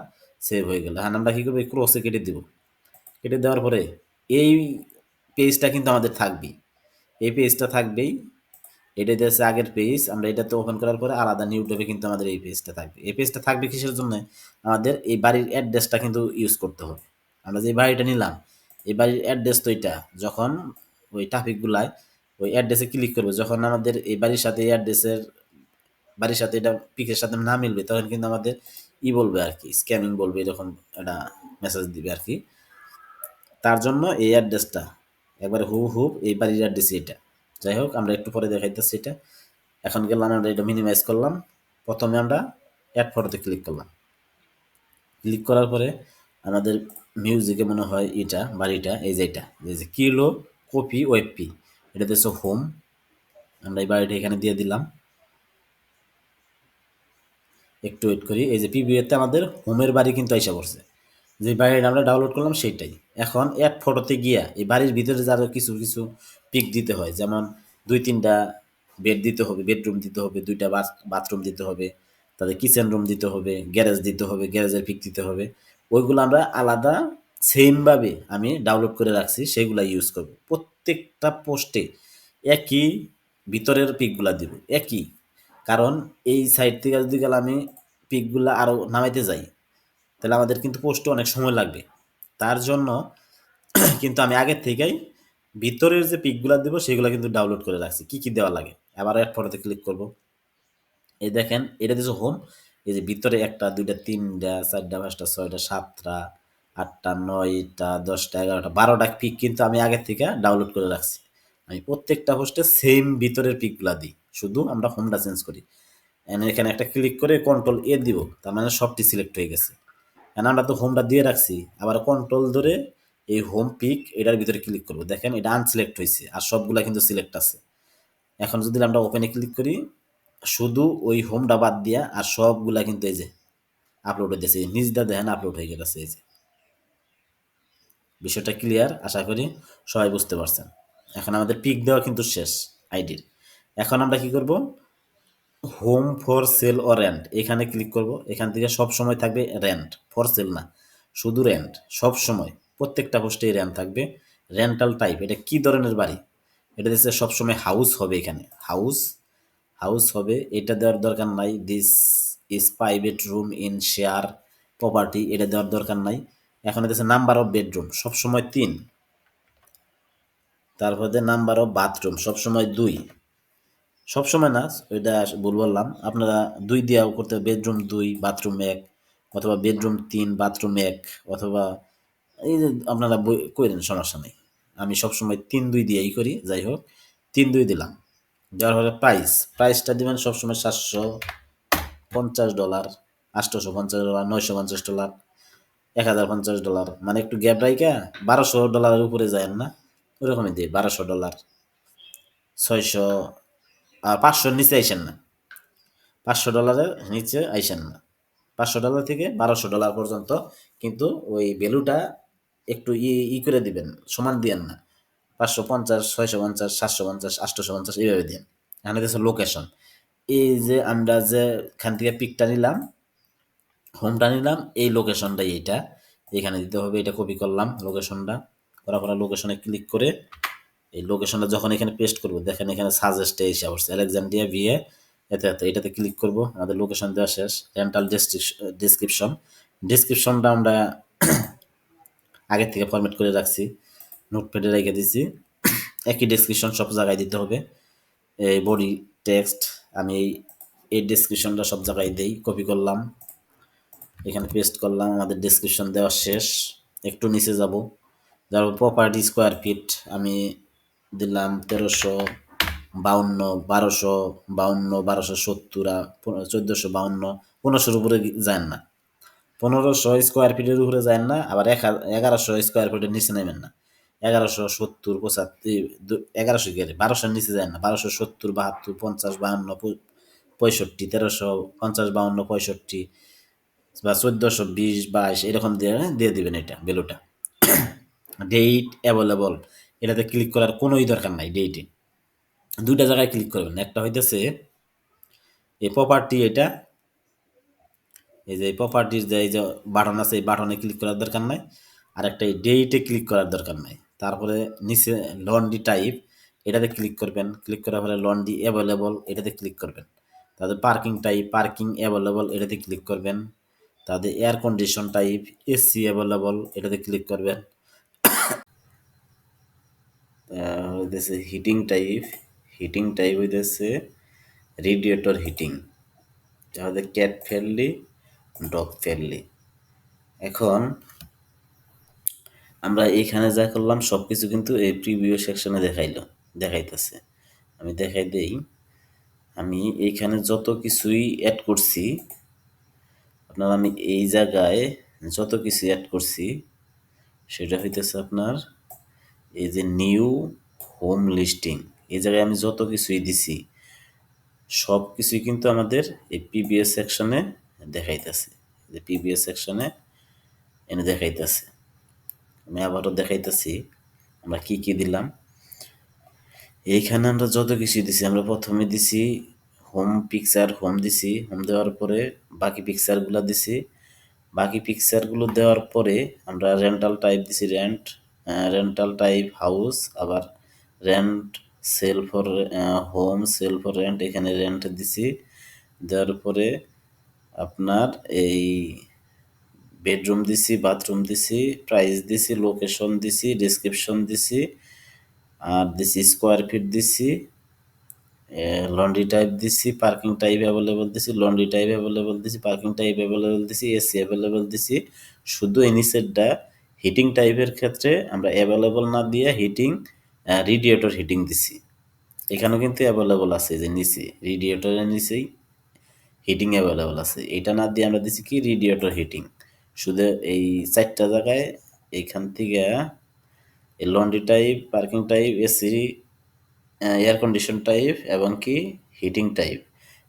Speaker 1: সেভ হয়ে গেল। হ্যাঁ, আমরা কী করবো ক্রসে কেটে দিব। কেটে দেওয়ার পরে এই পেজটা কিন্তু আমাদের থাকবেই, এই পেজটা থাকবেই। এটা হচ্ছে আগের পেজ, আমরা এটাতে ওপেন করার পরে আলাদা নিউ ট্যাবে কিন্তু আমাদের এই পেজটা থাকবে। এই পেজটা থাকবে কিসের জন্য? আমাদের এই বাড়ির অ্যাড্রেসটা কিন্তু ইউজ করতে হবে। আমরা যে বাড়িটা নিলাম এই বাড়ির অ্যাড্রেস তো এটা, যখন ওই ট্রাফিকগুলায় ওই অ্যাড্রেসে ক্লিক করবে, যখন আমাদের এই বাড়ির সাথে এই অ্যাড্রেসের বাড়ির সাথে এটা পিকের সাথে না মিলবে, তখন কিন্তু আমাদের বলবে আর কি, স্ক্যামিং বলবে, এরকম একটা মেসেজ দিবে আর কি। তার জন্য এই অ্যাড্রেসটা একবারে হুবহু এই বাড়ির অ্যাড্রেস এটা। যাই হোক, আমরা একটু পরে দেখাইতেছি এটা। এখন গেলাম, আমরা এটা মিনিমাইজ করলাম। প্রথমে আমরা অ্যাড ফটোতে ক্লিক করলাম। ক্লিক করার পরে আমাদের মিউজিকে মনে হয় এটা বাড়িটা এই যে এটা, এই যে কিলো কপি ওয়েবপি, এটা হচ্ছে হোম। আমরা এই বাড়িটা এখানে দিয়ে দিলাম। একটু ওয়েট করি। এই যে পিবিএতে আমাদের হোমের বাড়ি কিন্তু আইসা পড়ছে, যে বাড়িটা আমরা ডাউনলোড করলাম সেইটাই। এখন অ্যাড ফটোতে গিয়া এই বাড়ির ভিতরে যারা কিছু কিছু পিক দিতে হয়, যেমন 2-3টা বেড দিতে হবে, বেডরুম দিতে হবে, 2টা বাথরুম দিতে হবে, তাদের কিচেন রুম দিতে হবে, গ্যারেজ দিতে হবে, গ্যারেজের পিক দিতে হবে। ওইগুলো আমরা আলাদা সেমভাবে আমি ডাউনলোড করে রাখছি, সেগুলো ইউজ করব। প্রত্যেকটা পোস্টে একই ভিতরের পিকগুলা দিব একই, কারণ এই সাইড থেকে যদি গেলে আমি পিকগুলা আরও নামাইতে যাই, তাহলে আমাদের কিন্তু পোস্টে অনেক সময় লাগবে। তার জন্য কিন্তু আমি আগের থেকেই ভিতরের যে পিকগুলা দেবো সেগুলো কিন্তু ডাউনলোড করে রাখছি, কি কি দেওয়া লাগে। আবার অ্যাড ফটোতে ক্লিক করব। এই দেখেন এটা দিচ্ছে হোম। এই যে ভিতরে 1টা 2টা 3টা 4টা 5টা 6টা 7টা 8টা 9টা 10টা 11টা 12টা পিক কিন্তু আমি আগের থেকে ডাউনলোড করে রাখছি। আমি প্রত্যেকটা পোস্টে সেম ভিতরের পিকগুলা দিই, শুধু আমরা হোমটা চেঞ্জ করি। এখানে একটা ক্লিক করে কন্ট্রোল দিব, তার মানে সবটি সিলেক্ট হয়ে গেছে। এখন আমরা তো হোমটা দিয়ে রাখছি, আবার কন্ট্রোল ধরে এই হোম পিক এটার ভিতরে ক্লিক করব। দেখেন এটা আনসিলেক্ট হয়েছে আর সবগুলা কিন্তু সিলেক্ট আছে। এখন যদি আমরা ওপেনে ক্লিক করি, শুধু ওই হোমটা বাদ দিয়া আর সবগুলা কিন্তু এই যে আপলোড হইতেছে, নিজটা দেখেন আপলোড হয়ে গেছে। এই যে বিষয়টা ক্লিয়ার, আশা করি সবাই বুঝতে পারছেন। এখন আমাদের পিক দেওয়া কিন্তু শেষ আইডির। এখন আমরা কি করব, হোম ফর সেল ও রেন্ট এখানে ক্লিক করব। এখান থেকে সব সময় থাকবে রেন্ট, ফর সেল না, শুধু রেন্ট। সব সময় প্রত্যেকটা পোস্টেই রেন্ট থাকবে। রেন্টাল টাইপ এটা কি ধরনের বাড়ি, এটা দিচ্ছে সবসময় হাউস হবে। এখানে হাউস হাউস হবে, এটা দেওয়ার দরকার নাই। This is private room in share property, এটা দেওয়ার দরকার নাই। এখন দিচ্ছে নাম্বার অফ বেডরুম সবসময় 3, তারপরে নাম্বার অফ বাথরুম সবসময় 2, সবসময় না, ওইটা ভুল বললাম, আপনারা 2 দিয়েও করতে, বেডরুম 2 বাথরুম 1, অথবা বেডরুম 3 বাথরুম 1, অথবা এই যে আপনারা করেন, সমস্যা নেই। আমি সবসময় 3-2 দিয়েই করি। যাই হোক, 3-2 দিলাম। দেওয়ার পরে প্রাইসটা দিবেন সবসময় $750, $850, $950, $1050, মানে একটু গ্যাপ রাইখা $1200 উপরে যায় না, ওরকমই দিয়ে $1200, 600, 500 নিচে আইসেন না, $500 নিচে আইসেন না। $500 থেকে $1200 পর্যন্ত কিন্তু ওই ভ্যালুটা একটু করে দিবেন, সমান দিয়েন না। 550, 650, 750, 850 এইভাবে দিন। এখানে দিচ্ছে লোকেশন, এই যে আমরা যেখান থেকে পিকটা নিলাম, হোমটা নিলাম, এই লোকেশনটাই এইটা এখানে দিতে হবে। এটা কপি করলাম লোকেশনটা, করার পর লোকেশনে ক্লিক করে এই লোকেশনটা যখন এখানে পেস্ট করব, দেখেন এখানে সাজেস্টে এসে পড়ছে আলেকজান্দ্রিয়া ভিএ, এটাতে ক্লিক করব। আমাদের লোকেশন দেওয়া শেষ। রেন্টাল ডিসক্রিপশনটা আমরা আগের থেকে ফরম্যাট করে রাখছি, নোটপ্যাডে রেখে দিছি। একই ডেসক্রিপশন সব জায়গায় দিতে হবে। এই বডি টেক্সট আমি এই ডেসক্রিপশনটা সব জায়গায় দেই, কপি করলাম, এখানে পেস্ট করলাম। আমাদের ডেসক্রিপশন দেওয়া শেষ। একটু নিচে যাব, যার প্রপার্টি স্কোয়ার ফিট আমি দিলাম 1352, 1252, 1270, 1452, 1500 উপরে যায় না। 1500 স্কোয়ার ফিটের উপরে যায় না, আবার 1100 স্কোয়ার ফিটের নিচে নেবেন না। 1170 75 1100 কি 1200 নিচে যায় না, 1270 72 50 52 65 1350 52 65 বা 1420 22 এরকম দিয়ে দিয়ে দিবেন এটা ভ্যালুটা। ডেট অ্যাভেলেবল, এটাতে ক্লিক করার কোনোই দরকার নাই। ডেটে দুইটা জায়গায় ক্লিক করবেন, একটা হইতেছে এই প্রপার্টি, এটা এই যে প্রপার্টির যে এই যে বাটন আছে এই বাটনে ক্লিক করার দরকার নাই, আর একটা এই ডেটে ক্লিক করার দরকার নাই। তারপরে নিচে লন্ড্রি টাইপ, এটাতে ক্লিক করবেন, ক্লিক করার পরে লন্ড্রি অ্যাভেলেবল এটাতে ক্লিক করবেন। তাদের পার্কিং টাইপ পার্কিং অ্যাভেলেবল এটাতে ক্লিক করবেন। তাদের air condition type AC available এটাতে ক্লিক করবেন। হইতেছে হিটিং টাইপ হইতেছে রেডিয়েটর হিটিং, তাহলে ক্যাট ফ্রেন্ডলি ডগ ফ্রেন্ডলি। এখন আমরা এইখানে যা করলাম সব কিছু কিন্তু এই প্রিভিউ সেকশনে দেখাইতেছে। আমি দেখাই দেই, আমি এইখানে যত কিছুই অ্যাড করছি, আপনার আমি এই জায়গায় যত কিছু অ্যাড করছি সেটা হইতেছে আপনার এই যে নিউ হোম লিস্টিং, এই জায়গায় আমি যত কিছুই দিছি সব কিছুই কিন্তু আমাদের এই পিবিএস সেকশনে দেখাইতেছে। যে পিবিএস সেকশনে এনে দেখাইতেছে। আমি আবারও দেখাইতেছি আমরা কি কি দিলাম। এইখানে আমরা যত কিছু দিছি, আমরা প্রথমে দিছি হোম পিকচার, হোম দিছি, হোম দেওয়ার পরে বাকি পিকচারগুলো দিছি, বাকি পিকচারগুলো দেওয়ার পরে আমরা রেন্টাল টাইপ দিছি রেন্টাল টাইপ হাউস, আবার rent sale for home sale for rent, এখানে রেন্ট দিছি। দেওয়ার পরে আপনার এই বেডরুম দিছি, বাথরুম দিছি, প্রাইস দিছি, লোকেশন দিছি, ডেসক্রিপশন দিছি, আর দিছি স্কোয়ার ফিট দিছি, লন্ড্রি টাইপ দিছি, পার্কিং টাইপ অ্যাভেলেবল দিছি, লন্ড্রি টাইপ অ্যাভেলেবল দিছি, পার্কিং টাইপ অ্যাভেলেবল দিছি, এসি অ্যাভেলেবল দিছি। শুধু এই নিচেরটা হিটিং টাইপের ক্ষেত্রে আমরা অ্যাভেলেবল না দিয়ে হিটিং রেডিয়েটর হিটিং দিছি। এখানেও কিন্তু অ্যাভেলেবল আছে, যে নিচে রেডিয়েটরের নিচেই হিটিং অ্যাভেলেবল আছে, এটা না দিয়ে আমরা দিছি কি রেডিয়েটর হিটিং। শুধু এই 4টা জায়গায় এইখান থেকে এই laundry type, parking type, AC, air condition type এবং কি হিটিং টাইপ,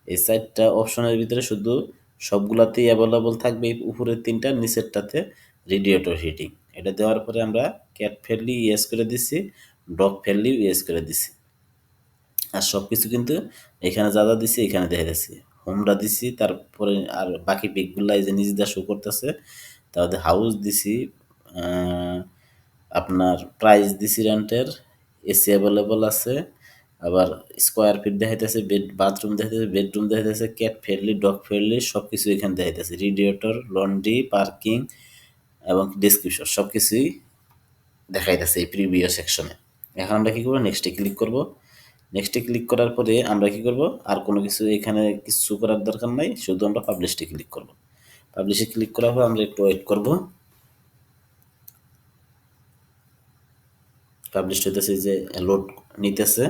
Speaker 1: এই 4টা অপশনের ভিতরে শুধু সবগুলাতেই অ্যাভেলেবল থাকবে এই উপরের 3টা, নিচেরটাতে রেডিয়েটর হিটিং। এটা দেওয়ার পরে আমরা ক্যাট ফ্রেন্ডলি ইয়েস করে দিছি, ডগ ফ্রেন্ডলি ইয়েস করে দিছি। আর সব কিছু কিন্তু এখানে যা যা দিছি এখানে দেখা যাচ্ছে, হোমটা দিছি, তারপরে আর বাকি পিকগুলা এই যে নিজেদের শো করতেছে। তাহলে হাউস দিছি, আপনার প্রাইস দিছি রেন্টের, এসি অ্যাভেলেবল আছে, আবার স্কোয়ার ফিট দেখাইতেছে, বাথরুম দেখাইতেছে, বেডরুম দেখাইতেছে, ক্যাট ফ্রেন্ডলি ডগ ফ্রেন্ডলি সব কিছু এখানে দেখাইতেছে, রেডিয়েটর, লন্ড্রি, পার্কিং এবং ডিসক্রিপশন সব কিছুই দেখাইতেছে এই প্রিভিউ সেকশনে। এখন আমরা কি করবো, নেক্সটে ক্লিক করব। নেক্সটে ক্লিক করার পরে আমরা কি করব, আর কোনো কিছু এখানে কিছু করার দরকার নাই, শুধু আমরা পাবলিশে ক্লিক করব। পাবলিশে ক্লিক করার পর আমরা একটু ওয়েট করব। পাবলিশ হইতেছে যে লোড নিতেছে।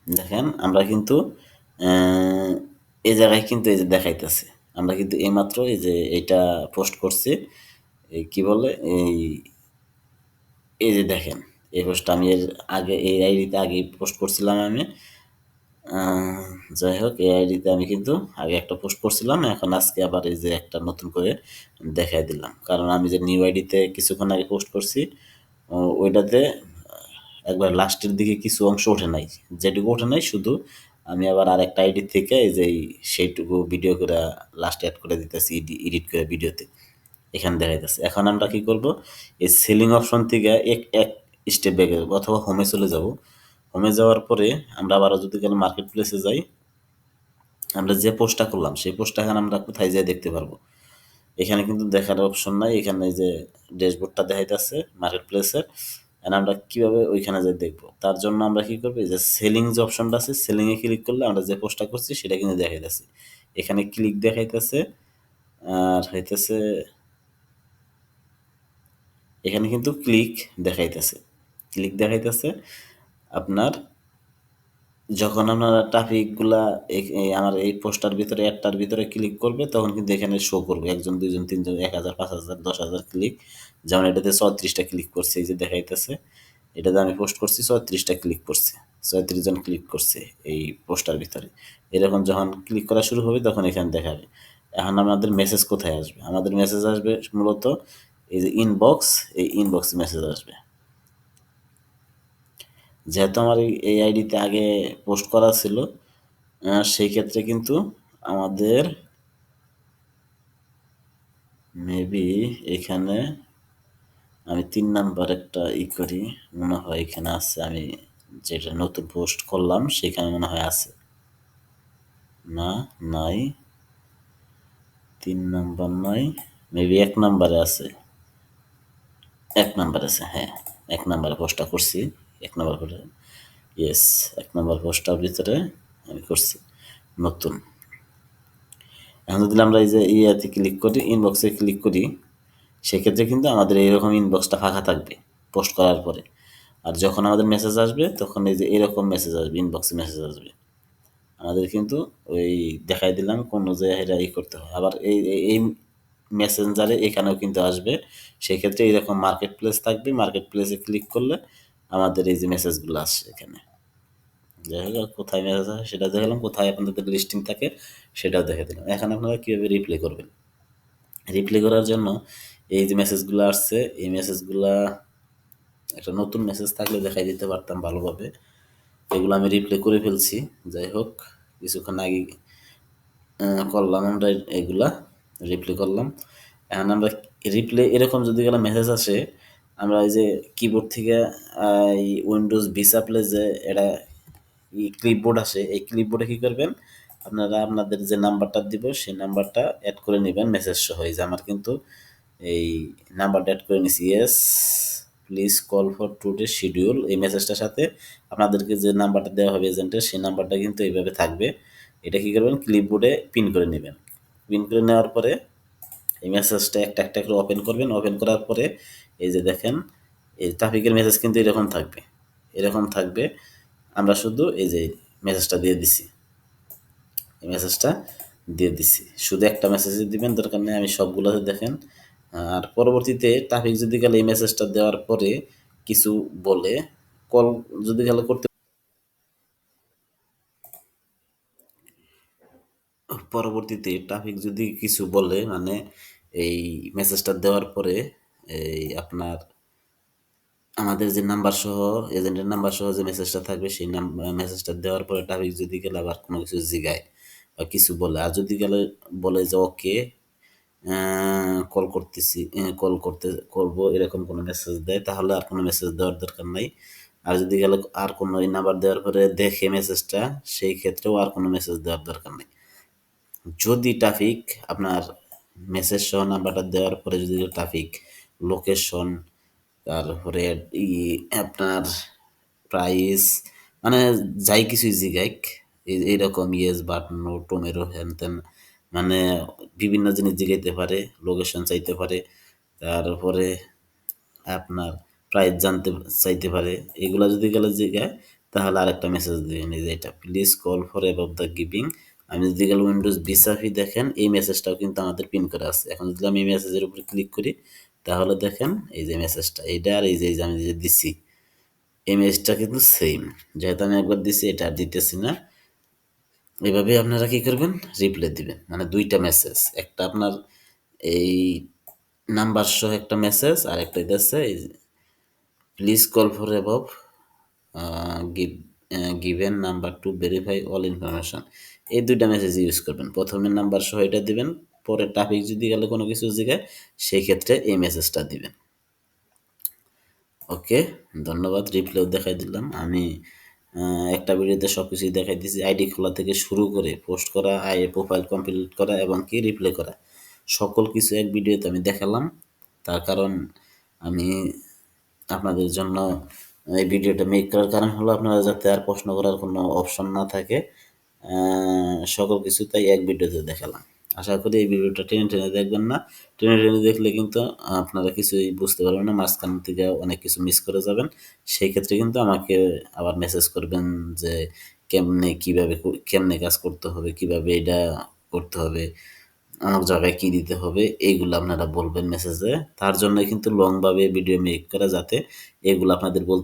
Speaker 1: দেখেন আমরা কিন্তু এই জায়গায় কিন্তু এই যে দেখাইতেছে, আমরা কিন্তু এইমাত্র এই যে এইটা পোস্ট করছি, এই কি বলে এই যে দেখেন এই পোস্টটা আমি এর আগে এই আইডিতে আগে পোস্ট করছিলাম আমি। যাই হোক এই আইডিতে আমি কিন্তু আগে একটা পোস্ট করছিলাম, এখন আজকে আবার এই যে একটা নতুন করে দেখাই দিলাম, কারণ আমি যে নিউ আইডিতে কিছুক্ষণ আগে পোস্ট করছি ওইটাতে একবার লাস্টের দিকে কিছু অংশ ওঠে নাই, যেটুকু ওঠে নাই শুধু আমি আবার আর একটা আইডি থেকে এই যে সেইটুকু ভিডিও করে লাস্ট অ্যাড করে দিতেছি, এডিট করে ভিডিওতে এখানে দেখাইতেছে। এখন আমরা কি করব, এই সেলিং অপশন থেকে এক এক স্টেপ ব্যাকে যাবো অথবা হোমে চলে যাব। হোমে যাওয়ার পরে আমরা আবারও যদি গেলে মার্কেট প্লেসে যাই, আমরা যে পোস্টটা করলাম সেই পোস্টটা এখানে আমরা কোথায় যাই দেখতে পারবো। এখানে কিন্তু দেখার অপশন নাই, এখানে যে ড্যাশবোর্ডটা দেখাইতেছে মার্কেট প্লেসের, আমরা কিভাবে ওইখানে যাই দেখবো। তার জন্য আমরা কি করবো, এই যে সেলিং যে অপশনটা আছে সেলিংয়ে ক্লিক করলে আমরা যে পোস্টটা করছি সেটা কিন্তু দেখাইতেছে, এখানে ক্লিক দেখাইতেছে। আর হইতেছে এখানে কিন্তু ক্লিক দেখাইতেছে আপনার যখন আপনারা ট্রাফিকগুলা আমার এই পোস্টার ভিতরে অ্যাডটার ভিতরে ক্লিক করবে তখন কিন্তু এখানে শো করবে ১ জন, ২ জন, ৩ জন, ১,০০০, ৫,০০০, ১০,০০০ ক্লিক। যেমন এটাতে ৩৬টা ক্লিক করছে, এই যে দেখাইতেছে। এটাতে আমি পোস্ট করছি ৩৬টা ক্লিক করছে। ৩৬ জন ক্লিক করছে এই পোস্টার ভিতরে। এরকম যখন ক্লিক করা শুরু হবে তখন এখানে দেখাবে। এখন আমাদের মেসেজ কোথায় আসবে? আমাদের মেসেজ আসবে মূলত এই যে ইনবক্স, এই ইনবক্সে মেসেজ আসবে। যেহেতু আমার এই আইডিতে আগে পোস্ট করা ছিল, সেই ক্ষেত্রে কিন্তু আমাদের মেবি এখানে আমি ৩ নাম্বার একটা করি, মনে হয় এখানে আছে। আমি যেটা নতুন পোস্ট করলাম সেখানে মনে হয় আছে। না, নাই। ৩ নাম্বার নয়, মেবি ১ নাম্বারে আছে। ১ নাম্বার আছে, হ্যাঁ। ১ নাম্বারে পোস্টটা করছি। ১ নাম্বার করে, ইয়েস, ১ নাম্বার পোস্টটার ভিতরে আমি করছি নতুন। এখন যদি আমরা এই যে ইয়াতে ক্লিক করি, ইনবক্সে ক্লিক করি, সেক্ষেত্রে কিন্তু আমাদের এইরকম ইনবক্সটা ফাঁকা থাকবে পোস্ট করার পরে। আর যখন আমাদের মেসেজ আসবে তখন এই যে এরকম মেসেজ আসবে, ইনবক্সে মেসেজ আসবে। আমাদের কিন্তু ওই দেখাই দিলাম কোন জায়গায় এটা করতে হয়। আবার এই মেসেঞ্জারে এখানেও কিন্তু আসবে। সেক্ষেত্রে এরকম মার্কেট প্লেস থাকবে। মার্কেট প্লেসে ক্লিক করলে আমাদের এই যে মেসেজগুলো আসছে এখানে। যাই হোক, কোথায় মেসেজ আসে সেটা দেখালাম, কোথায় আপনাদের লিস্টিং থাকে সেটাও দেখে দিলাম। এখন আপনারা কীভাবে রিপ্লে করবেন? রিপ্লে করার জন্য এই যে মেসেজগুলো আসছে, এই মেসেজগুলা একটা নতুন মেসেজ থাকলে দেখাই দিতে পারতাম ভালোভাবে। এগুলো আমি রিপ্লে করে ফেলছি। যাই হোক, কিছুক্ষণ আগে করলাম আমরা এগুলা, রিপ্লে করলাম। এখন আমরা রিপ্লে এরকম যদি গেলে মেসেজ আসে, আমরা এই যে কিবোর্ড থেকে এই উইন্ডোজ ভি চাপলে যে এটা ক্লিপবোর্ড আসে, এই ক্লিপবোর্ডে কী করবেন, আপনারা আপনাদের যে নাম্বারটা দিব সেই নাম্বারটা অ্যাড করে নেবেন মেসেজ সহ। এই যে আমার কিন্তু এই নাম্বারটা অ্যাড করে নিছি, yes please call for today schedule. এই মেসেজটার সাথে আপনাদেরকে যে নাম্বারটা দেওয়া হবে এজেন্টের, সেই নাম্বারটা কিন্তু এইভাবে থাকবে। এটা কী করবেন, ক্লিপবোর্ডে পিন করে নেবেন। পিন করে নেওয়ার পরে এই মেসেজটা একটা একটা করে ওপেন করবেন। ওপেন করার পরে এই যে দেখেন, এই ট্রাফিকের মেসেজ কিন্তু এরকম থাকবে, এরকম থাকবে। আমরা শুধু এই যে মেসেজটা দিয়ে দিছি, এই মেসেজটা দিয়ে দিছি। শুধু একটা মেসেজই দিবেন, দরকার নেই আমি সবগুলোতে দেখেন। আর পরবর্তীতে ট্রাফিক যদি গেলে এই মেসেজটা দেওয়ার পরে কিছু বলে, কল যদি গেলে করতে, পরবর্তীতে ট্রাফিক যদি কিছু বলে, মানে এই মেসেজটা দেওয়ার পরে এই আপনার আমাদের যে নাম্বার সহ, এজেন্টের নাম্বার সহ যে মেসেজটা থাকবে সেই মেসেজটা দেওয়ার পরে ট্রাফিক যদি গেলে আবার কোনো কিছু জিগায় বা কিছু বলে, আর যদি গেলে বলে যে ওকে কল করতেছি, কল করবো, এরকম কোনো মেসেজ দেয়, তাহলে আর কোনো মেসেজ দেওয়ার দরকার নাই। আর যদি গেলে আর কোনো এই নাম্বার দেওয়ার পরে দেখে মেসেজটা, সেই ক্ষেত্রেও আর কোনো মেসেজ দেওয়ার দরকার নেই। যদি ট্রাফিক আপনার মেসেজ সহ নাম্বারটা দেওয়ার পরে যদি ট্রাফিক লোকেশন, তারপরে আপনার প্রাইস, মানে যাই কিছুই জিগাইক, এইরকম ইয়েস বাট নো টোমেরো হ্যান ত্যান, মানে বিভিন্ন জিনিস জিগাইতে পারে, লোকেশন চাইতে পারে, তারপরে আপনার প্রাইস জানতে চাইতে পারে। এগুলা যদি গেলে জিগায় তাহলে আরেকটা মেসেজ দিবেন, এই যে এটা please call for above the giving. আমি যদি গেলে উইন্ডোজ বিসাফি দেখেন, এই মেসেজটাও কিন্তু আমাদের পিন করা আছে। এখন যদি আমি এই মেসেজের উপরে ক্লিক করি তাহলে দেখেন এই যে মেসেজটা, এইটা আর এই যে আমি যে দিছি এই মেসেজটা কিন্তু সেম। যেহেতু আমি একবার দিছি, এটা আর দিতেছি না। এভাবে আপনারা কি করবেন, রিপ্লাই দিবেন, মানে দুইটা মেসেজ, একটা আপনার এই নাম্বার সহ একটা মেসেজ, আর একটা দিতেছে please call for above give given number to verify all information. এই দুইটা মেসেজ ইউজ করবেন। প্রথমে নাম্বার সহ এটা দিবেন, পরে ট্রাফিক যদি গেলে কোনো কিছু জিগায় সেই ক্ষেত্রে এই মেসেজটা দিবেন। ওকে, ধন্যবাদ। রিপ্লাইও দেখাই দিলাম আমি। একটা ভিডিওতে সব কিছুই দেখাই দিয়েছি, আইডি খোলা থেকে শুরু করে পোস্ট করা, প্রোফাইল কমপ্লিট করা এবং কি রিপ্লাই করা, সকল কিছু এক ভিডিওতে আমি দেখালাম। তার কারণ আমি আপনাদের জন্য এই ভিডিওটা মেক করার কারণ হলো আপনারা যাতে আর প্রশ্ন করার কোনো অপশন না থাকে, সকল কিছু তাই এক ভিডিওতে দেখালাম। আশা করি এই ভিডিওটা টেনে টেনে দেখবেন না। টেনে টেনে দেখলে কিন্তু আপনারা কিছুই বুঝতে পারবেন না, মাঝখান থেকে অনেক কিছু মিস করে যাবেন। সেই ক্ষেত্রে কিন্তু আমাকে আবার মেসেজ করবেন যে কেমনে কাজ করতে হবে, কিভাবে এটা করতে হবে, অমুক জায়গায় কি দিতে হবে, এইগুলো আপনারা বলবেন মেসেজে। তার জন্য কিন্তু লং ভাবে ভিডিও মেক করা, যাতে এগুলো আপনাদের বলতে